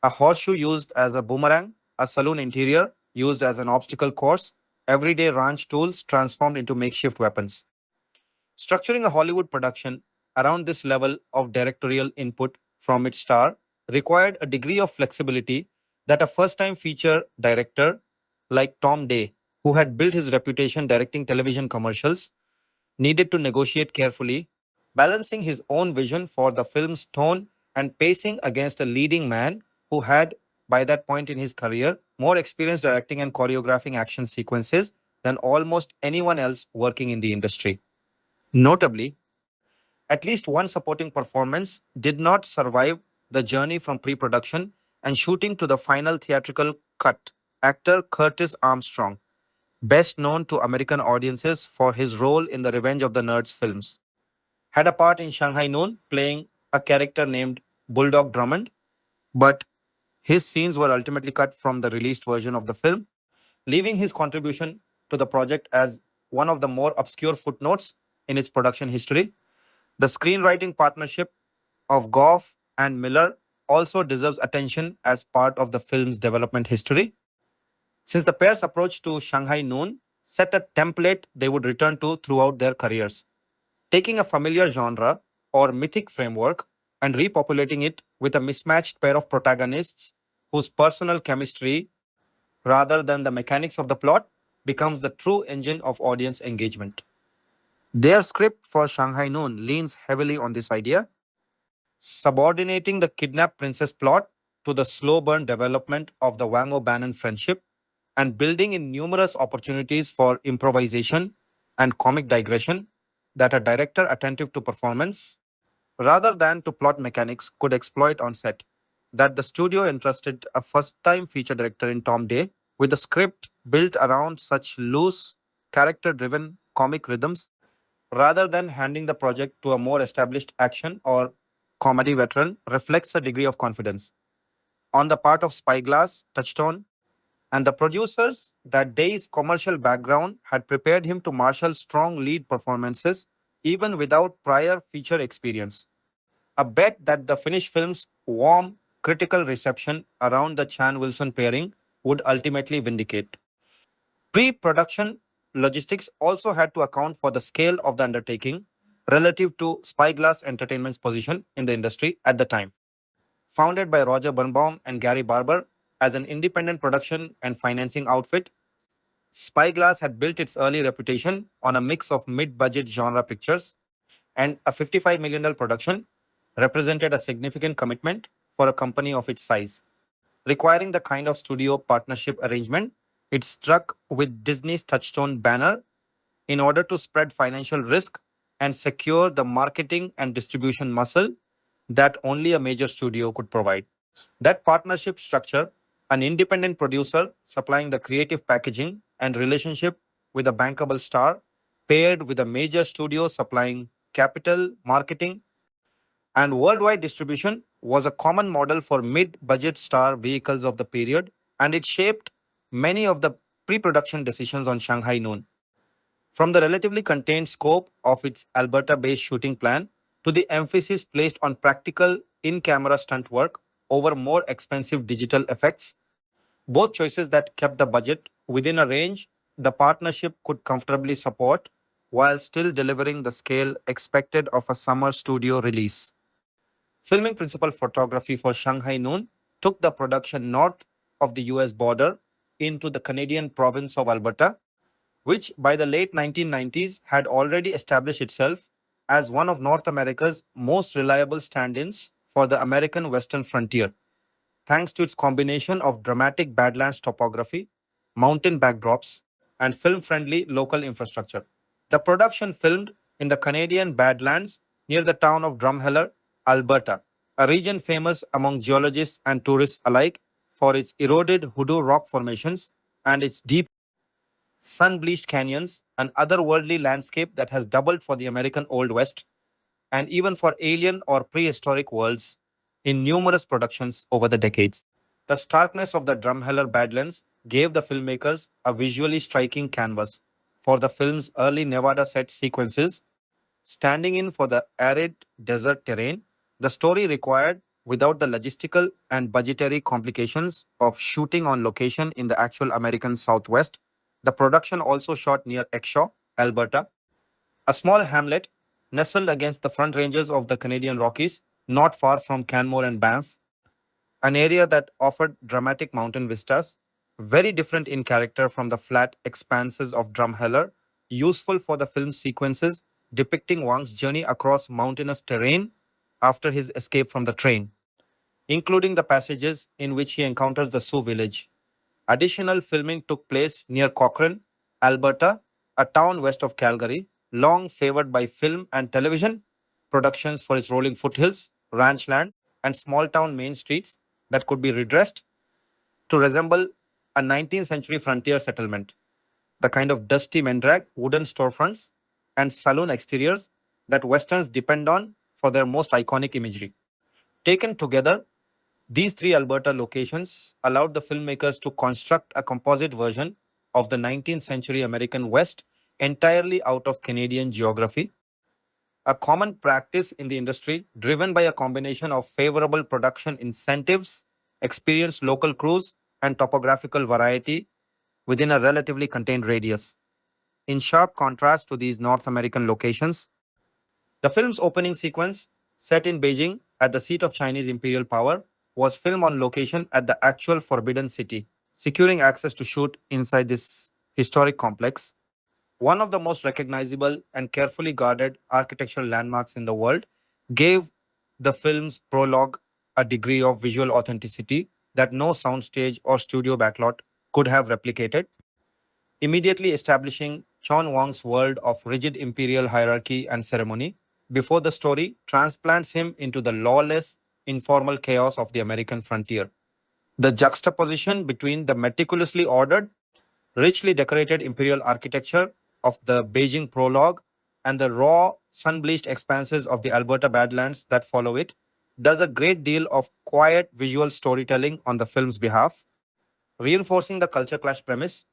A horseshoe used as a boomerang, a saloon interior used as an obstacle course, everyday ranch tools transformed into makeshift weapons. Structuring a Hollywood production around this level of directorial input from its star required a degree of flexibility that a first time feature director like Tom Day, who had built his reputation directing television commercials, needed to negotiate carefully, balancing his own vision for the film's tone and pacing against a leading man who had, by that point in his career, more experience directing and choreographing action sequences than almost anyone else working in the industry. Notably, at least one supporting performance did not survive the journey from pre production and shooting to the final theatrical cut. Actor Curtis Armstrong, best known to American audiences for his role in the Revenge of the Nerds films, had a part in Shanghai Noon playing a character named Bulldog Drummond, but his scenes were ultimately cut from the released version of the film, leaving his contribution to the project as one of the more obscure footnotes in its production history. The screenwriting partnership of Goff and Miller also deserves attention as part of the film's development history, since the pair's approach to Shanghai Noon set a template they would return to throughout their careers, taking a familiar genre or mythic framework and repopulating it with a mismatched pair of protagonists whose personal chemistry, rather than the mechanics of the plot, becomes the true engine of audience engagement. Their script for Shanghai Noon leans heavily on this idea, subordinating the kidnapped princess plot to the slow burn development of the Wang O'Bannon friendship and building in numerous opportunities for improvisation and comic digression that a director attentive to performance rather than to plot mechanics could exploit on set. That the studio entrusted a first time feature director in Tom Day with a script built around such loose, character driven comic rhythms rather than handing the project to a more established action or comedy veteran reflects a degree of confidence on the part of Spyglass, Touchstone, and the producers that Day's commercial background had prepared him to marshal strong lead performances even without prior feature experience. A bet that the finished film's warm critical reception around the Chan Wilson pairing would ultimately vindicate. Pre production logistics also had to account for the scale of the undertaking relative to Spyglass Entertainment's position in the industry at the time. Founded by Roger Birnbaum and Gary Barber as an independent production and financing outfit, Spyglass had built its early reputation on a mix of mid budget genre pictures, and a $55 million production represented a significant commitment for a company of its size, requiring the kind of studio partnership arrangement it struck with Disney's Touchstone banner in order to spread financial risk and secure the marketing and distribution muscle that only a major studio could provide. That partnership structure, an independent producer supplying the creative packaging and relationship with a bankable star, paired with a major studio supplying capital, marketing, and worldwide distribution, was a common model for mid budget star vehicles of the period, and it shaped many of the pre production decisions on Shanghai Noon. From the relatively contained scope of its Alberta based shooting plan to the emphasis placed on practical in camera stunt work over more expensive digital effects, both choices that kept the budget within a range the partnership could comfortably support while still delivering the scale expected of a summer studio release. Filming principal photography for Shanghai Noon took the production north of the US border into the Canadian province of Alberta, which by the late 1990s had already established itself as one of North America's most reliable stand ins for the American Western frontier, thanks to its combination of dramatic Badlands topography, mountain backdrops, and film friendly local infrastructure. The production filmed in the Canadian Badlands near the town of Drumheller, Alberta, a region famous among geologists and tourists alike for its eroded hoodoo rock formations and its deep sun-bleached canyons, an otherworldly landscape that has doubled for the American Old West and even for alien or prehistoric worlds in numerous productions over the decades. The starkness of the Drumheller Badlands gave the filmmakers a visually striking canvas for the film's early Nevada set sequences, standing in for the arid desert terrain. The story required without the logistical and budgetary complications of shooting on location in the actual American Southwest. The production also shot near Exshaw, Alberta, a small hamlet nestled against the front ranges of the Canadian Rockies, not far from Canmore and Banff, an area that offered dramatic mountain vistas, very different in character from the flat expanses of Drumheller, useful for the film sequences depicting Wang's journey across mountainous terrain after his escape from the train, including the passages in which he encounters the Sioux village. Additional filming took place near Cochrane, Alberta, a town west of Calgary, long favored by film and television productions for its rolling foothills, ranch land, and small town main streets that could be redressed to resemble a 19th century frontier settlement, the kind of dusty mendrag, wooden storefronts, and saloon exteriors that Westerns depend on for their most iconic imagery. Taken together, these three Alberta locations allowed the filmmakers to construct a composite version of the 19th century American West entirely out of Canadian geography, a common practice in the industry driven by a combination of favorable production incentives, experienced local crews, and topographical variety within a relatively contained radius. In sharp contrast to these North American locations, the film's opening sequence, set in Beijing at the seat of Chinese imperial power, was filmed on location at the actual Forbidden City, securing access to shoot inside this historic complex, one of the most recognizable and carefully guarded architectural landmarks in the world, gave the film's prologue a degree of visual authenticity that no soundstage or studio backlot could have replicated, immediately establishing Chon Wang's world of rigid imperial hierarchy and ceremony before the story transplants him into the lawless, informal chaos of the American frontier. The juxtaposition between the meticulously ordered, richly decorated imperial architecture of the Beijing prologue and the raw, sun bleached expanses of the Alberta Badlands that follow it does a great deal of quiet visual storytelling on the film's behalf, reinforcing the culture clash premise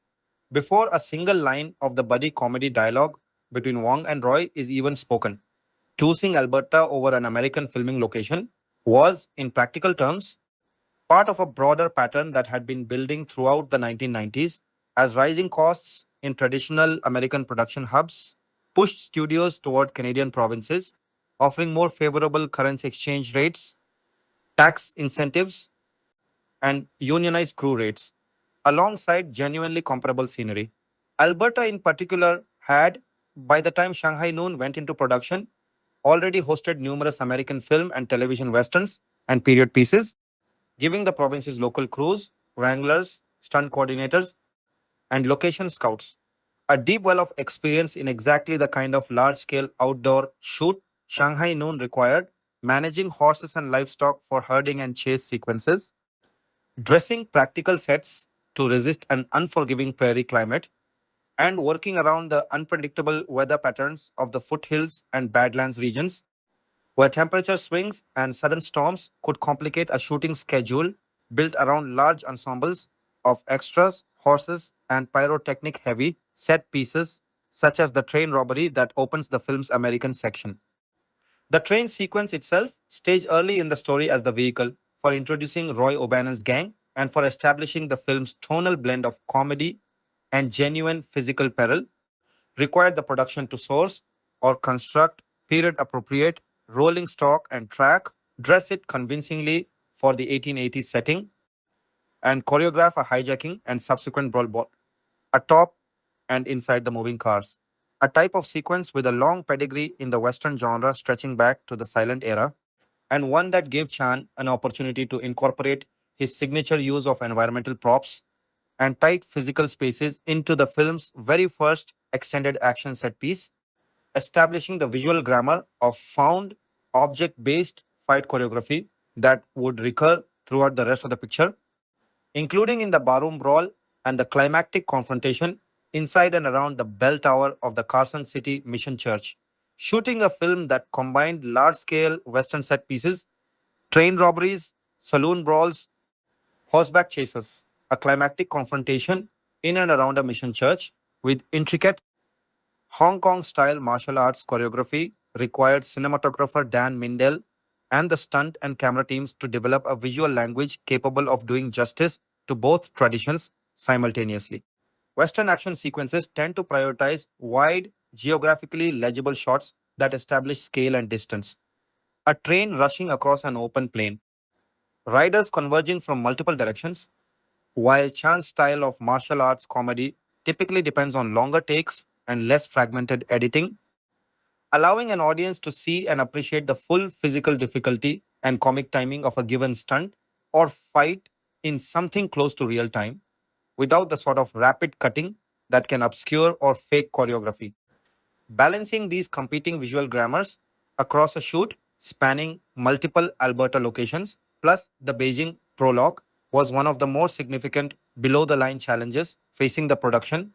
before a single line of the buddy comedy dialogue between Wong and Roy is even spoken. Choosing Alberta over an American filming location was, in practical terms, part of a broader pattern that had been building throughout the 1990s as rising costs in traditional American production hubs pushed studios toward Canadian provinces, offering more favorable currency exchange rates, tax incentives, and unionized crew rates, alongside genuinely comparable scenery. Alberta, in particular, had, by the time Shanghai Noon went into production, already hosted numerous American film and television westerns and period pieces, giving the province's local crews, wranglers, stunt coordinators, and location scouts a deep well of experience in exactly the kind of large scale outdoor shoot Shanghai Noon required, managing horses and livestock for herding and chase sequences, dressing practical sets to resist an unforgiving prairie climate, and working around the unpredictable weather patterns of the foothills and badlands regions, where temperature swings and sudden storms could complicate a shooting schedule built around large ensembles of extras, horses, and pyrotechnic heavy set pieces, such as the train robbery that opens the film's American section. The train sequence itself, staged early in the story as the vehicle for introducing Roy O'Bannon's gang and for establishing the film's tonal blend of comedy and genuine physical peril, required the production to source or construct period appropriate rolling stock and track, dress it convincingly for the 1880s setting, and choreograph a hijacking and subsequent brawl atop and inside the moving cars. A type of sequence with a long pedigree in the Western genre stretching back to the silent era, and one that gave Chan an opportunity to incorporate his signature use of environmental props and tight physical spaces into the film's very first extended action set piece, establishing the visual grammar of found object based fight choreography that would recur throughout the rest of the picture, including in the barroom brawl and the climactic confrontation inside and around the bell tower of the Carson City Mission Church, shooting a film that combined large scale Western set pieces, train robberies, saloon brawls, horseback chases, a climactic confrontation in and around a mission church with intricate Hong Kong style martial arts choreography required cinematographer Dan Mindell and the stunt and camera teams to develop a visual language capable of doing justice to both traditions simultaneously. Western action sequences tend to prioritize wide, geographically legible shots that establish scale and distance. A train rushing across an open plain, riders converging from multiple directions, while Chan's style of martial arts comedy typically depends on longer takes and less fragmented editing, allowing an audience to see and appreciate the full physical difficulty and comic timing of a given stunt or fight in something close to real time without the sort of rapid cutting that can obscure or fake choreography. Balancing these competing visual grammars across a shoot spanning multiple Alberta locations plus the Beijing prologue was one of the more significant below the line challenges facing the production,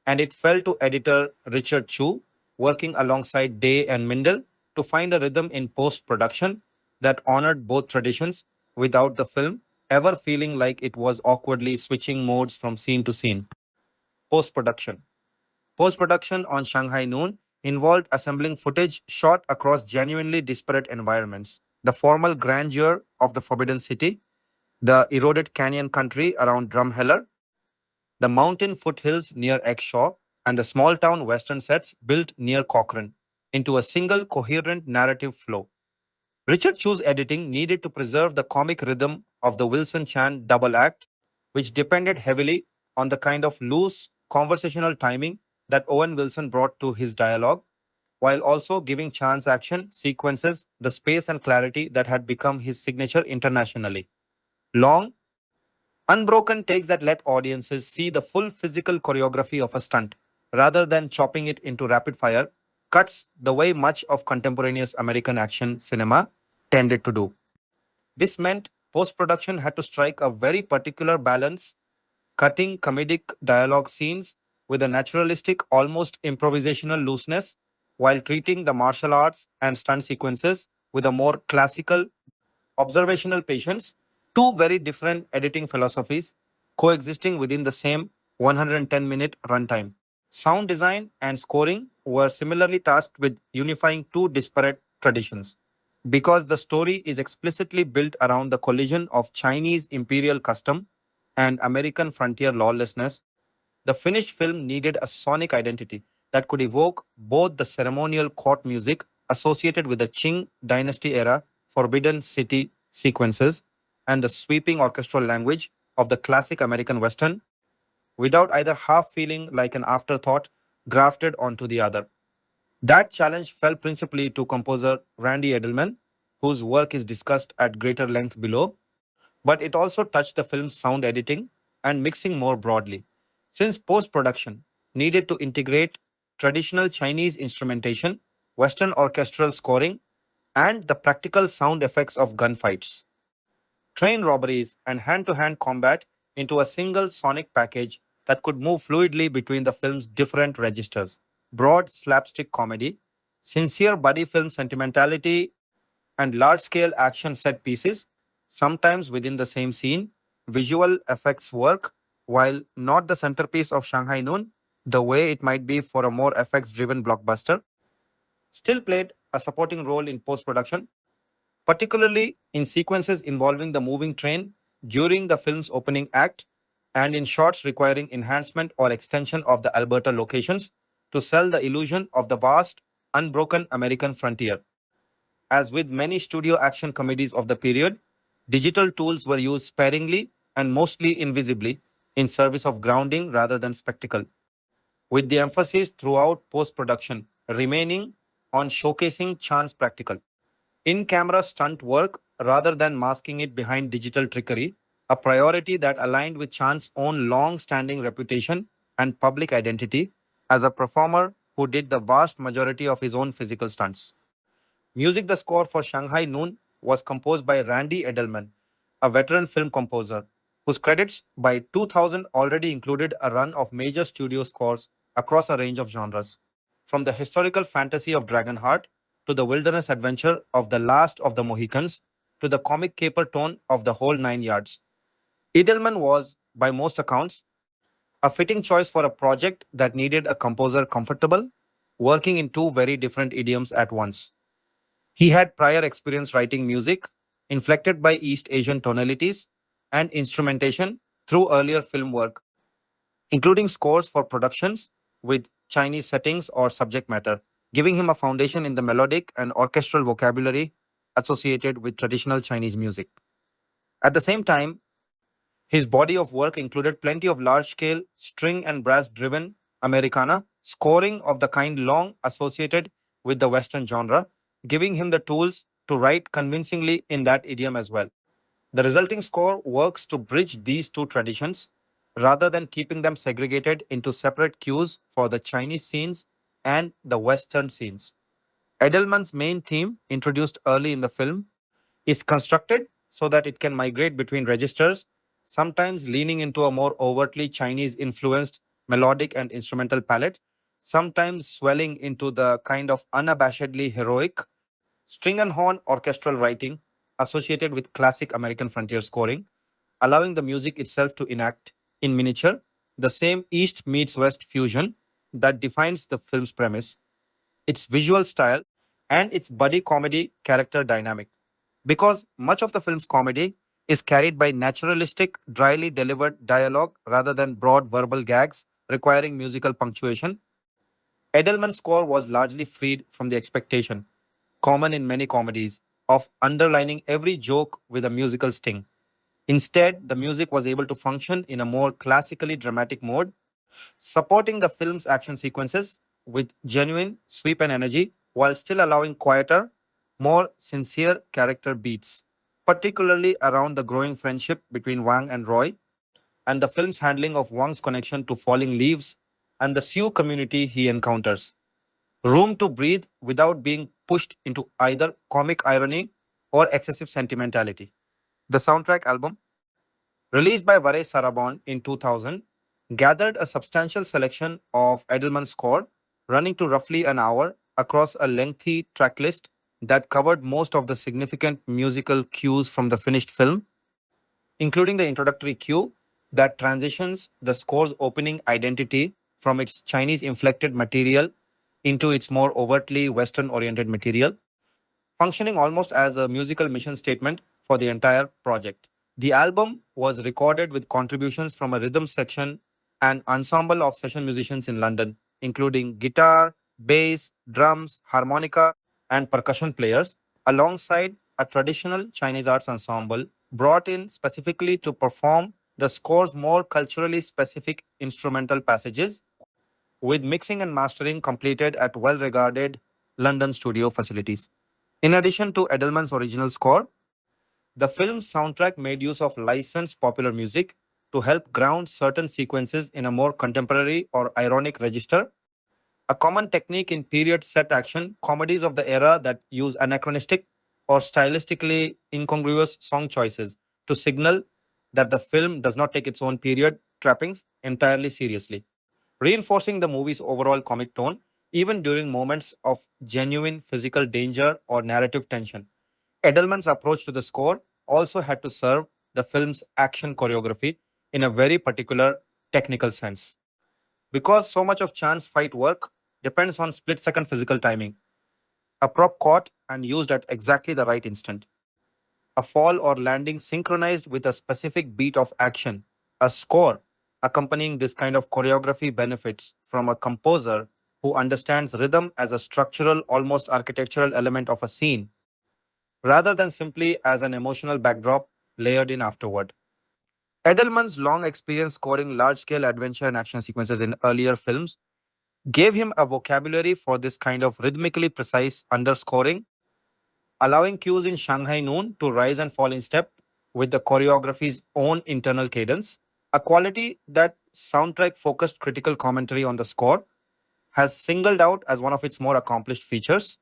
and it fell to editor Richard Chu, working alongside Day and Mindel, to find a rhythm in post production that honored both traditions without the film ever feeling like it was awkwardly switching modes from scene to scene. Post production. Post production on Shanghai Noon involved assembling footage shot across genuinely disparate environments. The formal grandeur of the Forbidden City, the eroded canyon country around Drumheller, the mountain foothills near Eggshaw, and the small town western sets built near Cochrane into a single coherent narrative flow. Richard Chu's editing needed to preserve the comic rhythm of the Wilson Chan double act, which depended heavily on the kind of loose conversational timing that Owen Wilson brought to his dialogue, while also giving Chan's action sequences the space and clarity that had become his signature internationally. Long, unbroken takes that let audiences see the full physical choreography of a stunt, rather than chopping it into rapid fire cuts the way much of contemporaneous American action cinema tended to do. This meant post production had to strike a very particular balance, cutting comedic dialogue scenes with a naturalistic, almost improvisational looseness, while treating the martial arts and stunt sequences with a more classical, observational patience, two very different editing philosophies coexisting within the same 110-minute runtime. Sound design and scoring were similarly tasked with unifying two disparate traditions. Because the story is explicitly built around the collision of Chinese imperial custom and American frontier lawlessness, the finished film needed a sonic identity that could evoke both the ceremonial court music associated with the Qing dynasty era Forbidden City sequences and the sweeping orchestral language of the classic American Western without either half feeling like an afterthought grafted onto the other. That challenge fell principally to composer Randy Edelman, whose work is discussed at greater length below, but it also touched the film's sound editing and mixing more broadly, since post production needed to integrate traditional Chinese instrumentation, Western orchestral scoring, and the practical sound effects of gunfights, train robberies, and hand to hand combat into a single sonic package that could move fluidly between the film's different registers: broad slapstick comedy, sincere buddy film sentimentality, and large scale action set pieces, sometimes within the same scene. Visual effects work, while not the centerpiece of Shanghai Noon, the way it might be for a more effects driven blockbuster, still played a supporting role in post production, particularly in sequences involving the moving train during the film's opening act and in shots requiring enhancement or extension of the Alberta locations to sell the illusion of the vast, unbroken American frontier. As with many studio action comedies of the period, digital tools were used sparingly and mostly invisibly in service of grounding rather than spectacle, with the emphasis throughout post production remaining on showcasing Chan's practical in camera stunt work rather than masking it behind digital trickery, a priority that aligned with Chan's own long standing reputation and public identity as a performer who did the vast majority of his own physical stunts. Music the score for Shanghai Noon was composed by Randy Edelman, a veteran film composer. whose credits by 2000 already included a run of major studio scores across a range of genres, from the historical fantasy of Dragonheart to the wilderness adventure of The Last of the Mohicans to the comic caper tone of the whole nine yards. Edelman was, by most accounts, a fitting choice for a project that needed a composer comfortable working in two very different idioms at once. He had prior experience writing music inflected by East Asian tonalities and instrumentation through earlier film work, including scores for productions with Chinese settings or subject matter, giving him a foundation in the melodic and orchestral vocabulary associated with traditional Chinese music. At the same time, his body of work included plenty of large scale string and brass driven Americana scoring of the kind long associated with the Western genre, giving him the tools to write convincingly in that idiom as well. The resulting score works to bridge these two traditions rather than keeping them segregated into separate cues for the Chinese scenes and the Western scenes. Edelman's main theme, introduced early in the film, is constructed so that it can migrate between registers, sometimes leaning into a more overtly Chinese influenced melodic and instrumental palette, sometimes swelling into the kind of unabashedly heroic string and horn orchestral writing associated with classic American frontier scoring, allowing the music itself to enact, in miniature, the same East meets West fusion that defines the film's premise, its visual style, and its buddy comedy character dynamic. Because much of the film's comedy is carried by naturalistic, dryly delivered dialogue rather than broad verbal gags requiring musical punctuation, Edelman's score was largely freed from the expectation, common in many comedies, of underlining every joke with a musical sting. Instead, the music was able to function in a more classically dramatic mode, supporting the film's action sequences with genuine sweep and energy while still allowing quieter, more sincere character beats, particularly around the growing friendship between Wang and Roy and the film's handling of Wang's connection to falling leaves and the Sioux community he encounters. Room to breathe without being pushed into either comic irony or excessive sentimentality. The soundtrack album, released by Varay Sarabon in 2000, gathered a substantial selection of Edelman's score, running to roughly an hour across a lengthy tracklist that covered most of the significant musical cues from the finished film, including the introductory cue that transitions the score's opening identity from its Chinese inflected material into its more overtly Western oriented material, functioning almost as a musical mission statement for the entire project. The album was recorded with contributions from a rhythm section and ensemble of session musicians in London, including guitar, bass, drums, harmonica, and percussion players, alongside a traditional Chinese arts ensemble brought in specifically to perform the score's more culturally specific instrumental passages, with mixing and mastering completed at well regarded London studio facilities. In addition to Edelman's original score, the film's soundtrack made use of licensed popular music to help ground certain sequences in a more contemporary or ironic register, a common technique in period set action comedies of the era that use anachronistic or stylistically incongruous song choices to signal that the film does not take its own period trappings entirely seriously, reinforcing the movie's overall comic tone even during moments of genuine physical danger or narrative tension. Edelman's approach to the score also had to serve the film's action choreography in a very particular technical sense. Because so much of Chan's fight work depends on split second physical timing, a prop caught and used at exactly the right instant, a fall or landing synchronized with a specific beat of action, a score accompanying this kind of choreography benefits from a composer who understands rhythm as a structural, almost architectural element of a scene rather than simply as an emotional backdrop layered in afterward. Edelman's long experience scoring large scale adventure and action sequences in earlier films gave him a vocabulary for this kind of rhythmically precise underscoring, allowing cues in Shanghai Noon to rise and fall in step with the choreography's own internal cadence, a quality that soundtrack focused critical commentary on the score has singled out as one of its more accomplished features,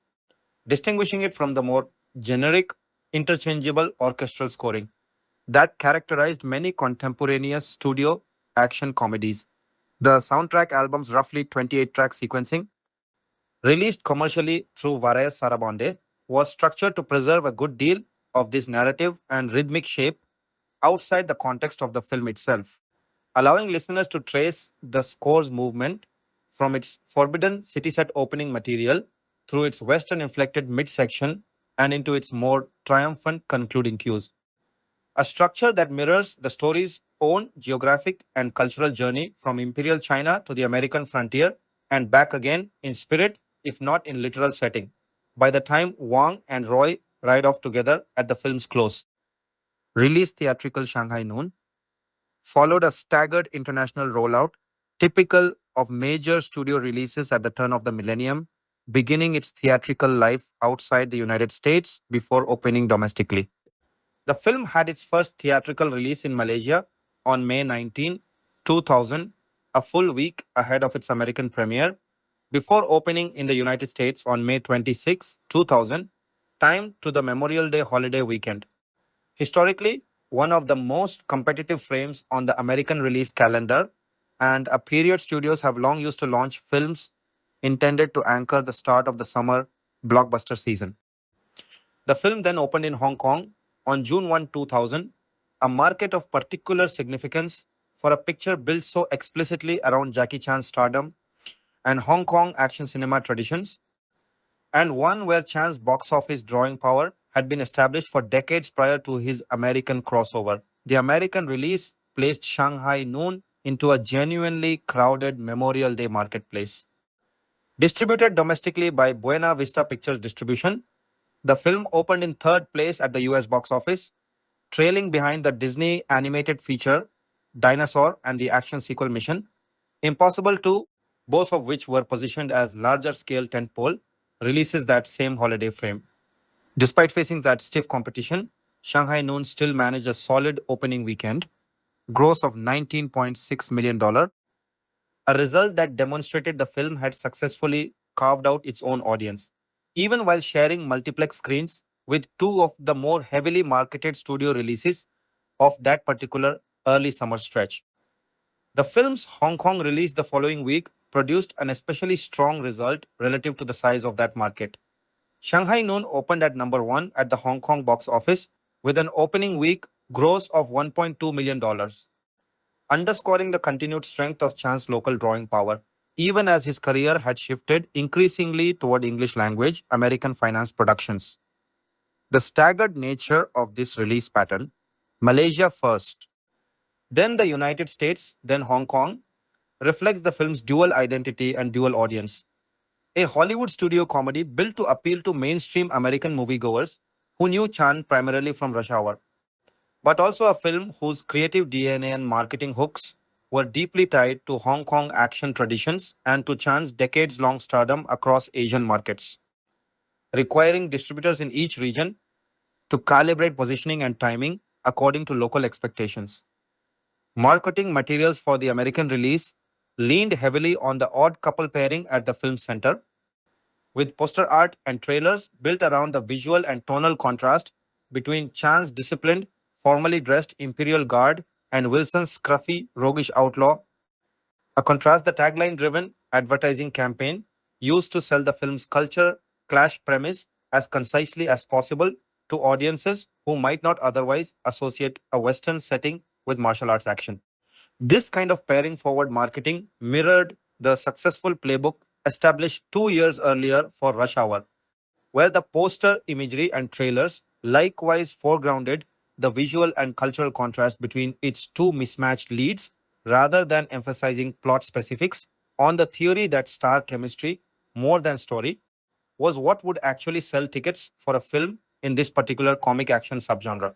distinguishing it from the more generic, interchangeable orchestral scoring. that characterized many contemporaneous studio action comedies. The soundtrack album's roughly 28 track sequencing, released commercially through Varese Sarabande, was structured to preserve a good deal of this narrative and rhythmic shape outside the context of the film itself, allowing listeners to trace the score's movement from its forbidden city set opening material through its western inflected midsection and into its more triumphant concluding cues. A structure that mirrors the story's own geographic and cultural journey from imperial China to the American frontier and back again in spirit, if not in literal setting, by the time Wang and Roy ride off together at the film's close. Released theatrical Shanghai Noon followed a staggered international rollout, typical of major studio releases at the turn of the millennium, beginning its theatrical life outside the United States before opening domestically. The film had its first theatrical release in Malaysia on May 19, 2000, a full week ahead of its American premiere, before opening in the United States on May 26, 2000, timed to the Memorial Day holiday weekend. Historically, one of the most competitive frames on the American release calendar, and a period studios have long used to launch films intended to anchor the start of the summer blockbuster season. The film then opened in Hong Kong on June 1, 2000, a market of particular significance for a picture built so explicitly around Jackie Chan's stardom and Hong Kong action cinema traditions, and one where Chan's box office drawing power had been established for decades prior to his American crossover. The American release placed Shanghai Noon into a genuinely crowded Memorial Day marketplace. Distributed domestically by Buena Vista Pictures Distribution, the film opened in third place at the US box office, trailing behind the Disney animated feature Dinosaur and the action sequel Mission Impossible 2, both of which were positioned as larger scale tentpole releases that same holiday frame. Despite facing that stiff competition, Shanghai Noon still managed a solid opening weekend, gross of $19.6 million, a result that demonstrated the film had successfully carved out its own audience, even while sharing multiplex screens with two of the more heavily marketed studio releases of that particular early summer stretch. The film's Hong Kong release the following week produced an especially strong result relative to the size of that market. Shanghai Noon opened at number one at the Hong Kong box office with an opening week gross of $1.2 million, underscoring the continued strength of Chan's local drawing power, even as his career had shifted increasingly toward English language American finance productions. The staggered nature of this release pattern, Malaysia first, then the United States, then Hong Kong, reflects the film's dual identity and dual audience. A Hollywood studio comedy built to appeal to mainstream American moviegoers who knew Chan primarily from Rush Hour, but also a film whose creative DNA and marketing hooks were deeply tied to Hong Kong action traditions and to Chan's decades long stardom across Asian markets, requiring distributors in each region to calibrate positioning and timing according to local expectations. Marketing materials for the American release leaned heavily on the odd couple pairing at the film center, with poster art and trailers built around the visual and tonal contrast between Chan's disciplined, formally dressed Imperial Guard and Wilson's scruffy, roguish outlaw, a contrast the tagline driven advertising campaign used to sell the film's culture clash premise as concisely as possible to audiences who might not otherwise associate a Western setting with martial arts action. This kind of pairing forward marketing mirrored the successful playbook established 2 years earlier for Rush Hour, where the poster imagery and trailers likewise foregrounded the visual and cultural contrast between its two mismatched leads rather than emphasizing plot specifics on the theory that star chemistry, more than story, was what would actually sell tickets for a film in this particular comic action subgenre.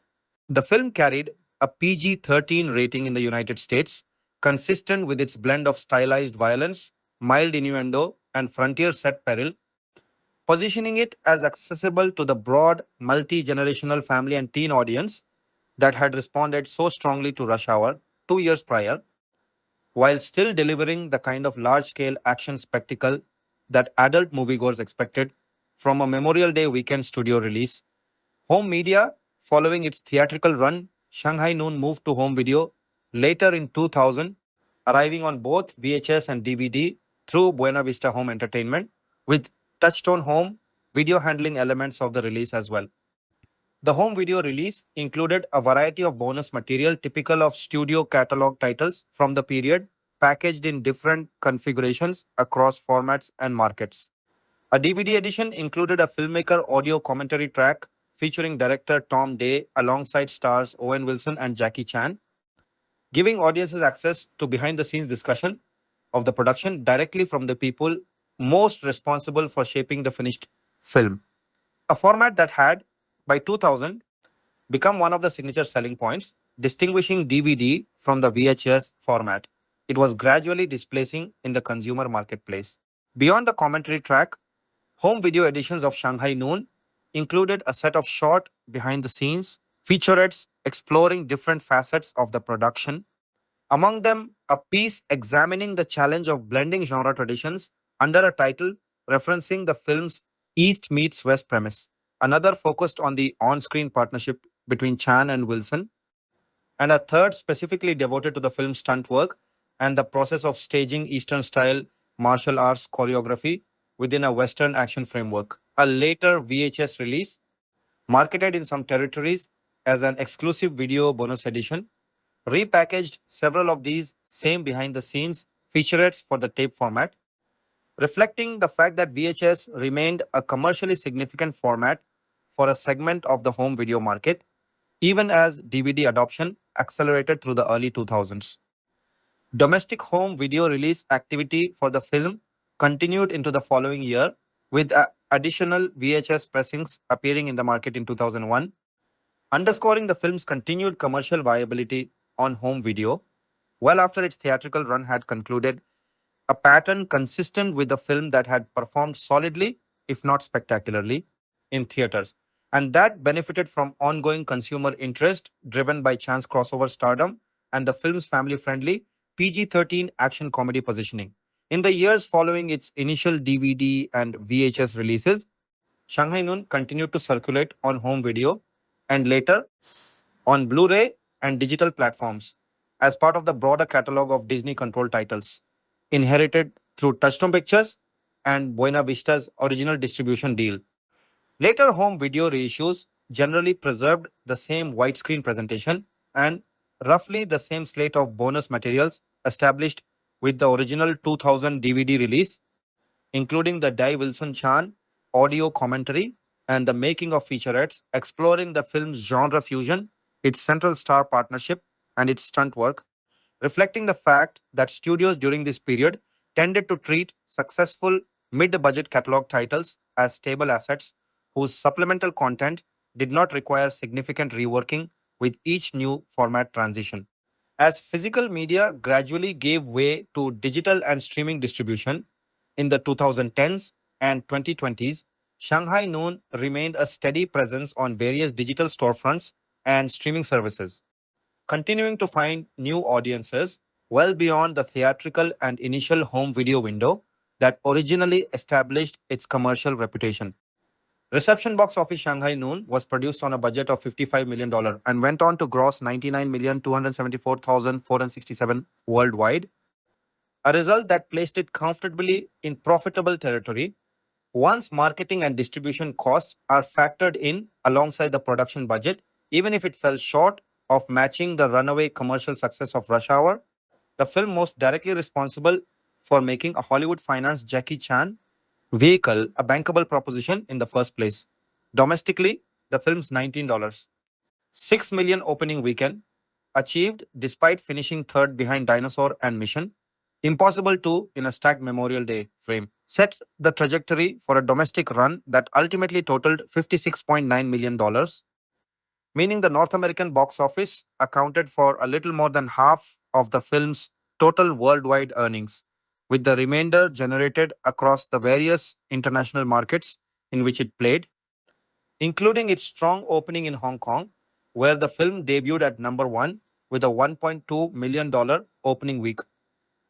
The film carried a PG-13 rating in the United States, consistent with its blend of stylized violence, mild innuendo, and frontier set peril, positioning it as accessible to the broad, multi generational family and teen audience that had responded so strongly to Rush Hour 2 years prior, while still delivering the kind of large scale action spectacle that adult moviegoers expected from a Memorial Day weekend studio release. Home media, following its theatrical run, Shanghai Noon moved to home video later in 2000, arriving on both VHS and DVD through Buena Vista Home Entertainment, with touchtone home video handling elements of the release as well. The home video release included a variety of bonus material typical of studio catalog titles from the period, packaged in different configurations across formats and markets. A DVD edition included a filmmaker audio commentary track featuring director Tom Day alongside stars Owen Wilson and Jackie Chan, giving audiences access to behind the scenes discussion of the production directly from the people most responsible for shaping the finished film. A format that had, by 2000, become one of the signature selling points, distinguishing DVD from the VHS format. It was gradually displacing in the consumer marketplace. Beyond the commentary track, home video editions of Shanghai Noon included a set of short behind the scenes featurettes exploring different facets of the production. Among them, a piece examining the challenge of blending genre traditions under a title referencing the film's East meets West premise. Another focused on the on screen partnership between Chan and Wilson, and a third specifically devoted to the film's stunt work and the process of staging Eastern style martial arts choreography within a Western action framework. A later VHS release, marketed in some territories as an exclusive video bonus edition, repackaged several of these same behind the scenes featurettes for the tape format, reflecting the fact that VHS remained a commercially significant format for a segment of the home video market, even as DVD adoption accelerated through the early 2000s. Domestic home video release activity for the film continued into the following year, with additional VHS pressings appearing in the market in 2001, underscoring the film's continued commercial viability on home video, well after its theatrical run had concluded, a pattern consistent with the film that had performed solidly, if not spectacularly, in theaters, and that benefited from ongoing consumer interest driven by Chan's crossover stardom and the film's family friendly PG-13 action comedy positioning. In the years following its initial DVD and VHS releases, Shanghai Noon continued to circulate on home video and later on Blu ray and digital platforms as part of the broader catalog of Disney controlled titles, inherited through Touchstone Pictures and Buena Vista's original distribution deal. Later home video reissues generally preserved the same widescreen presentation and roughly the same slate of bonus materials established with the original 2000 DVD release, including the Dai Wilson Chan audio commentary and the making of featurettes exploring the film's genre fusion, its central star partnership, and its stunt work, reflecting the fact that studios during this period tended to treat successful mid budget catalog titles as stable assets whose supplemental content did not require significant reworking with each new format transition. As physical media gradually gave way to digital and streaming distribution in the 2010s and 2020s, Shanghai Noon remained a steady presence on various digital storefronts and streaming services, continuing to find new audiences well beyond the theatrical and initial home video window that originally established its commercial reputation. Reception box office Shanghai Noon was produced on a budget of $55 million dollars and went on to gross 99,274,467 worldwide, a result that placed it comfortably in profitable territory once marketing and distribution costs are factored in alongside the production budget, even if it fell short of matching the runaway commercial success of Rush Hour, the film most directly responsible for making a Hollywood financed Jackie Chan vehicle a bankable proposition in the first place. Domestically, the film's $19, 6 million opening weekend, achieved despite finishing third behind Dinosaur and Mission Impossible 2 in a stacked Memorial Day frame, set the trajectory for a domestic run that ultimately totaled $56.9 million, dollars, meaning the North American box office accounted for a little more than half of the film's total worldwide earnings, with the remainder generated across the various international markets in which it played, including its strong opening in Hong Kong, where the film debuted at number one with a $1.2 million opening week,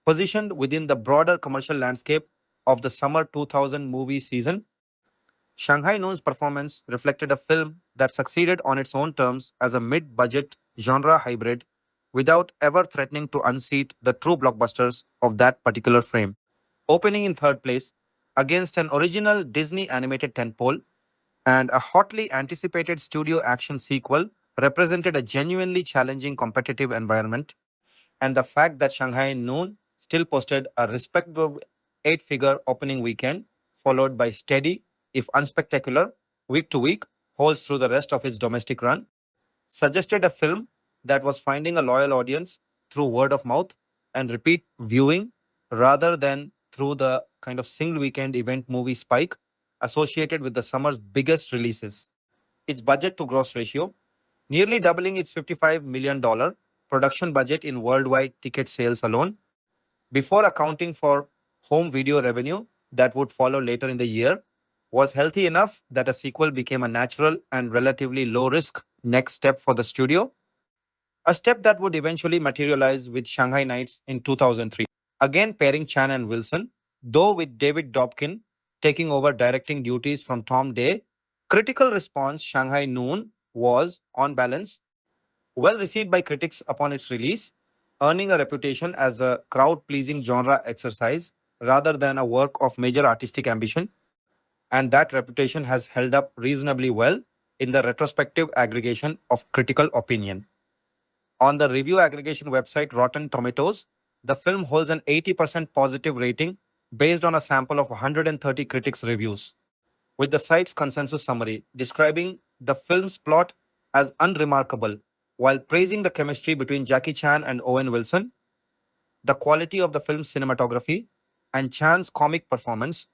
positioned within the broader commercial landscape of the summer 2000 movie season. Shanghai Noon's performance reflected a film that succeeded on its own terms as a mid budget genre hybrid without ever threatening to unseat the true blockbusters of that particular frame. Opening in third place against an original Disney animated tentpole and a hotly anticipated studio action sequel represented a genuinely challenging competitive environment, and the fact that Shanghai Noon still posted a respectable eight-figure opening weekend, followed by steady, if unspectacular, week-to-week holds through the rest of its domestic run, suggested a film that was finding a loyal audience through word of mouth and repeat viewing rather than through the kind of single weekend event movie spike associated with the summer's biggest releases. Its budget to gross ratio, nearly doubling its $55 million production budget in worldwide ticket sales alone, before accounting for home video revenue that would follow later in the year, was healthy enough that a sequel became a natural and relatively low risk next step for the studio, a step that would eventually materialize with Shanghai Nights in 2003. Again pairing Chan and Wilson, though with David Dobkin taking over directing duties from Tom Day. Critical response Shanghai Noon was, on balance, well received by critics upon its release, earning a reputation as a crowd pleasing genre exercise rather than a work of major artistic ambition, and that reputation has held up reasonably well in the retrospective aggregation of critical opinion. On the review aggregation website Rotten Tomatoes, the film holds an 80% positive rating based on a sample of 130 critics' reviews, with the site's consensus summary describing the film's plot as unremarkable while praising the chemistry between Jackie Chan and Owen Wilson, the quality of the film's cinematography, and Chan's comic performance,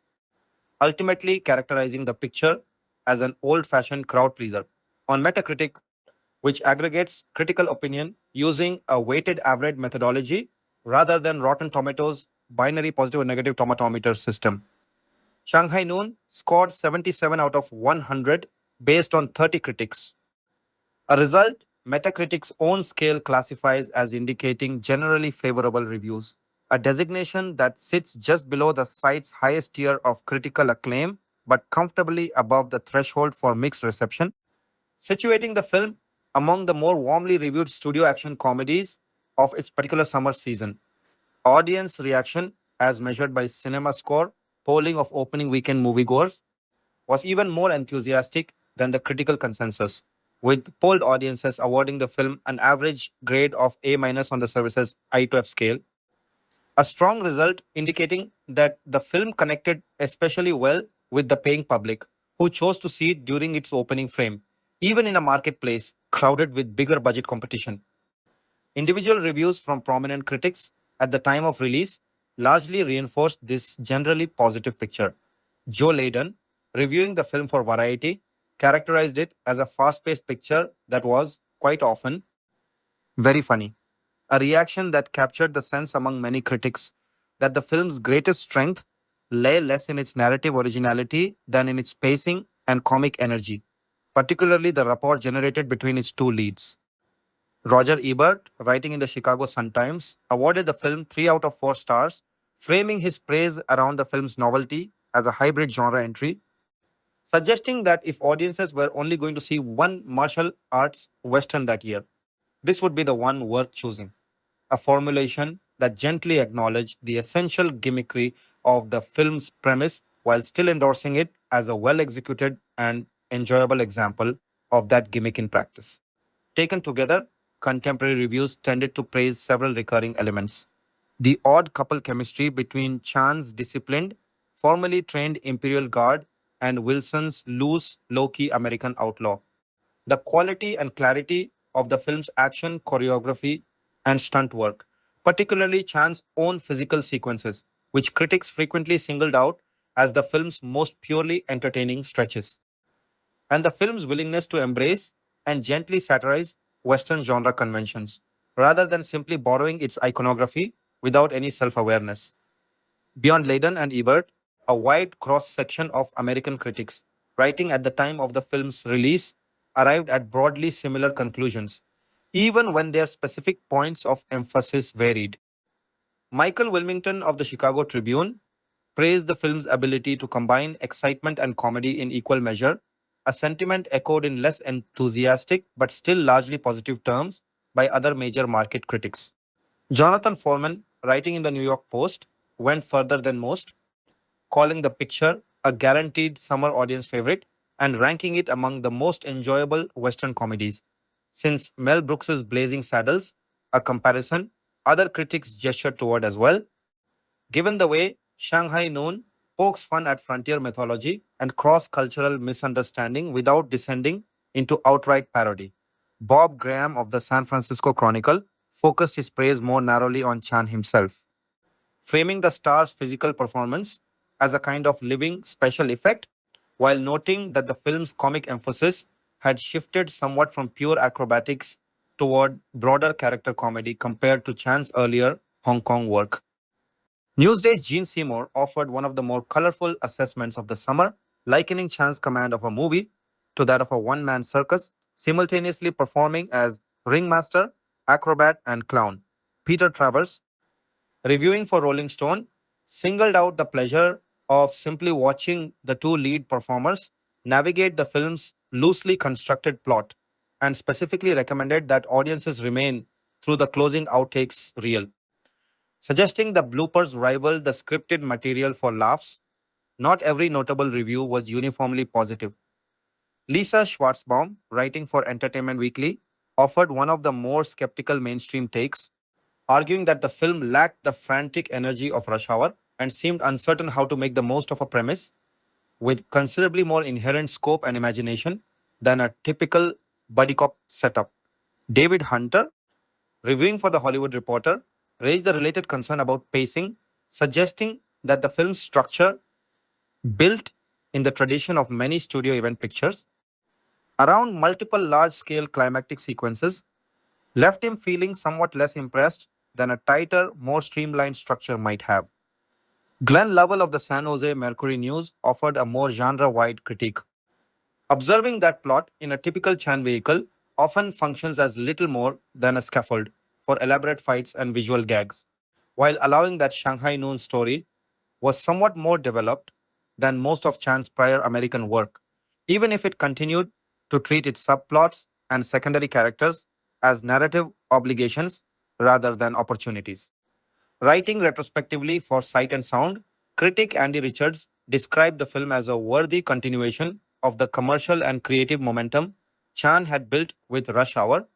ultimately characterizing the picture as an old fashioned crowd pleaser. On Metacritic, which aggregates critical opinion using a weighted average methodology rather than Rotten Tomatoes' binary positive or negative tomatometer system, Shanghai Noon scored 77 out of 100 based on 30 critics, a result Metacritic's own scale classifies as indicating generally favorable reviews, a designation that sits just below the site's highest tier of critical acclaim but comfortably above the threshold for mixed reception, situating the film among the more warmly reviewed studio action comedies of its particular summer season. Audience reaction, as measured by Cinema Score polling of opening weekend moviegoers, was even more enthusiastic than the critical consensus, with polled audiences awarding the film an average grade of A minus on the service's I to F scale, a strong result indicating that the film connected especially well with the paying public, who chose to see it during its opening frame, even in a marketplace crowded with bigger budget competition. Individual reviews from prominent critics at the time of release largely reinforced this generally positive picture. Joe Layden, reviewing the film for Variety, characterized it as a fast paced picture that was, quite often, very funny. A reaction that captured the sense among many critics that the film's greatest strength lay less in its narrative originality than in its pacing and comic energy, particularly the rapport generated between its two leads. Roger Ebert, writing in the Chicago Sun-Times, awarded the film 3 out of 4 stars, framing his praise around the film's novelty as a hybrid genre entry, suggesting that if audiences were only going to see one martial arts western that year, this would be the one worth choosing. A formulation that gently acknowledged the essential gimmickry of the film's premise while still endorsing it as a well executed and enjoyable example of that gimmick in practice. Taken together, contemporary reviews tended to praise several recurring elements. The odd couple chemistry between Chan's disciplined, formally trained Imperial Guard and Wilson's loose, low key American outlaw. The quality and clarity of the film's action, choreography, and stunt work, particularly Chan's own physical sequences, which critics frequently singled out as the film's most purely entertaining stretches, and the film's willingness to embrace and gently satirize Western genre conventions, rather than simply borrowing its iconography without any self awareness. Beyond Layden and Ebert, a wide cross section of American critics, writing at the time of the film's release, arrived at broadly similar conclusions, even when their specific points of emphasis varied. Michael Wilmington of the Chicago Tribune praised the film's ability to combine excitement and comedy in equal measure, a sentiment echoed in less enthusiastic but still largely positive terms by other major market critics. Jonathan Foreman, writing in the New York Post, went further than most, calling the picture a guaranteed summer audience favorite and ranking it among the most enjoyable Western comedies. Since Mel Brooks's Blazing Saddles, a comparison other critics gestured toward as well, given the way Shanghai Noon pokes fun at frontier mythology and cross cultural misunderstanding without descending into outright parody. Bob Graham of the San Francisco Chronicle focused his praise more narrowly on Chan himself, framing the star's physical performance as a kind of living special effect, while noting that the film's comic emphasis had shifted somewhat from pure acrobatics toward broader character comedy compared to Chan's earlier Hong Kong work. Newsday's Gene Seymour offered one of the more colorful assessments of the summer, likening Chan's command of a movie to that of a one man circus, simultaneously performing as ringmaster, acrobat, and clown. Peter Travers, reviewing for Rolling Stone, singled out the pleasure of simply watching the two lead performers navigate the film's loosely constructed plot and specifically recommended that audiences remain through the closing outtakes reel, suggesting the bloopers rival the scripted material for laughs. Not every notable review was uniformly positive. Lisa Schwartzbaum, writing for Entertainment Weekly, offered one of the more skeptical mainstream takes, arguing that the film lacked the frantic energy of Rush Hour and seemed uncertain how to make the most of a premise with considerably more inherent scope and imagination than a typical buddy cop setup. David Hunter, reviewing for The Hollywood Reporter, raised the related concern about pacing, suggesting that the film's structure, built in the tradition of many studio event pictures, around multiple large scale climactic sequences, left him feeling somewhat less impressed than a tighter, more streamlined structure might have. Glenn Lovell of the San Jose Mercury News offered a more genre wide critique, observing that plot in a typical Chan vehicle often functions as little more than a scaffold for elaborate fights and visual gags, while allowing that Shanghai Noon story was somewhat more developed than most of Chan's prior American work, even if it continued to treat its subplots and secondary characters as narrative obligations rather than opportunities. Writing retrospectively for Sight and Sound, critic Andy Richards described the film as a worthy continuation of the commercial and creative momentum Chan had built with Rush Hour,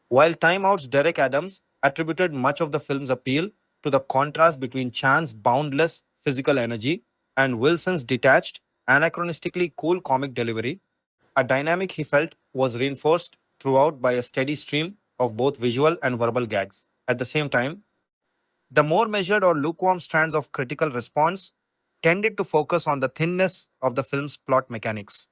while Time Out's Derek Adams attributed much of the film's appeal to the contrast between Chan's boundless physical energy and Wilson's detached, anachronistically cool comic delivery, a dynamic he felt was reinforced throughout by a steady stream of both visual and verbal gags. At the same time, the more measured or lukewarm strands of critical response tended to focus on the thinness of the film's plot mechanics,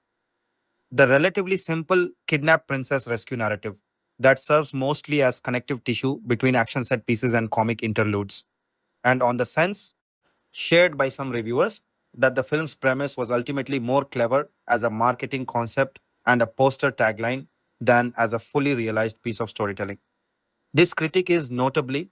the relatively simple kidnapped princess rescue narrative that serves mostly as connective tissue between action set pieces and comic interludes, and on the sense shared by some reviewers that the film's premise was ultimately more clever as a marketing concept and a poster tagline than as a fully realized piece of storytelling. This critique is notably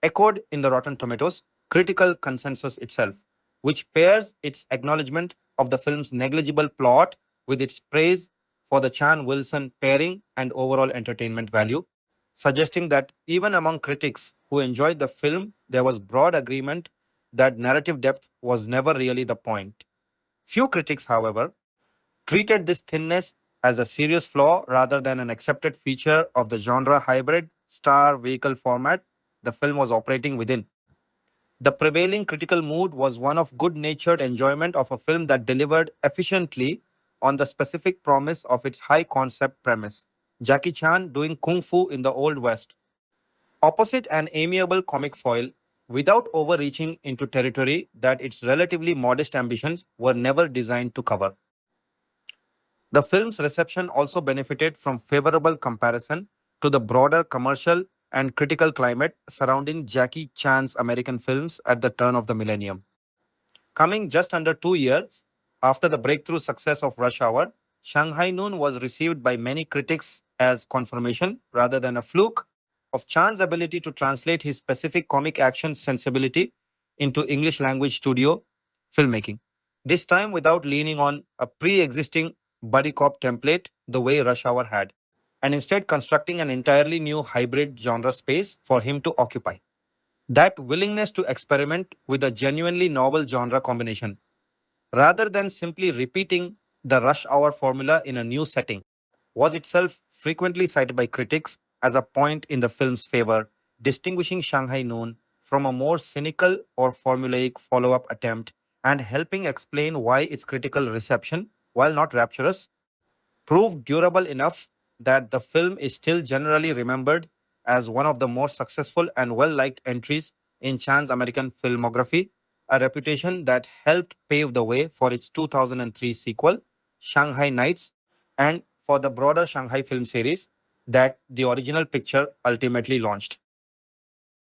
echoed in the Rotten Tomatoes critical consensus itself, which pairs its acknowledgement of the film's negligible plot with its praise for the Chan Wilson pairing and overall entertainment value, suggesting that even among critics who enjoyed the film, there was broad agreement that narrative depth was never really the point. Few critics, however, treated this thinness as a serious flaw rather than an accepted feature of the genre hybrid star vehicle format the film was operating within. The prevailing critical mood was one of good natured enjoyment of a film that delivered efficiently on the specific promise of its high concept premise: Jackie Chan doing kung fu in the Old West, opposite an amiable comic foil without overreaching into territory that its relatively modest ambitions were never designed to cover. The film's reception also benefited from favorable comparison to the broader commercial and critical climate surrounding Jackie Chan's American films at the turn of the millennium. Coming just under 2 years after the breakthrough success of Rush Hour, Shanghai Noon was received by many critics as confirmation rather than a fluke of Chan's ability to translate his specific comic action sensibility into English language studio filmmaking. This time without leaning on a pre existing buddy cop template the way Rush Hour had. and instead constructing an entirely new hybrid genre space for him to occupy. That willingness to experiment with a genuinely novel genre combination, rather than simply repeating the rush hour formula in a new setting, was itself frequently cited by critics as a point in the film's favor, distinguishing Shanghai Noon from a more cynical or formulaic follow up attempt and helping explain why its critical reception, while not rapturous, proved durable enough that the film is still generally remembered as one of the more successful and well liked entries in Chan's American filmography, a reputation that helped pave the way for its 2003 sequel, Shanghai Nights, and for the broader Shanghai film series that the original picture ultimately launched.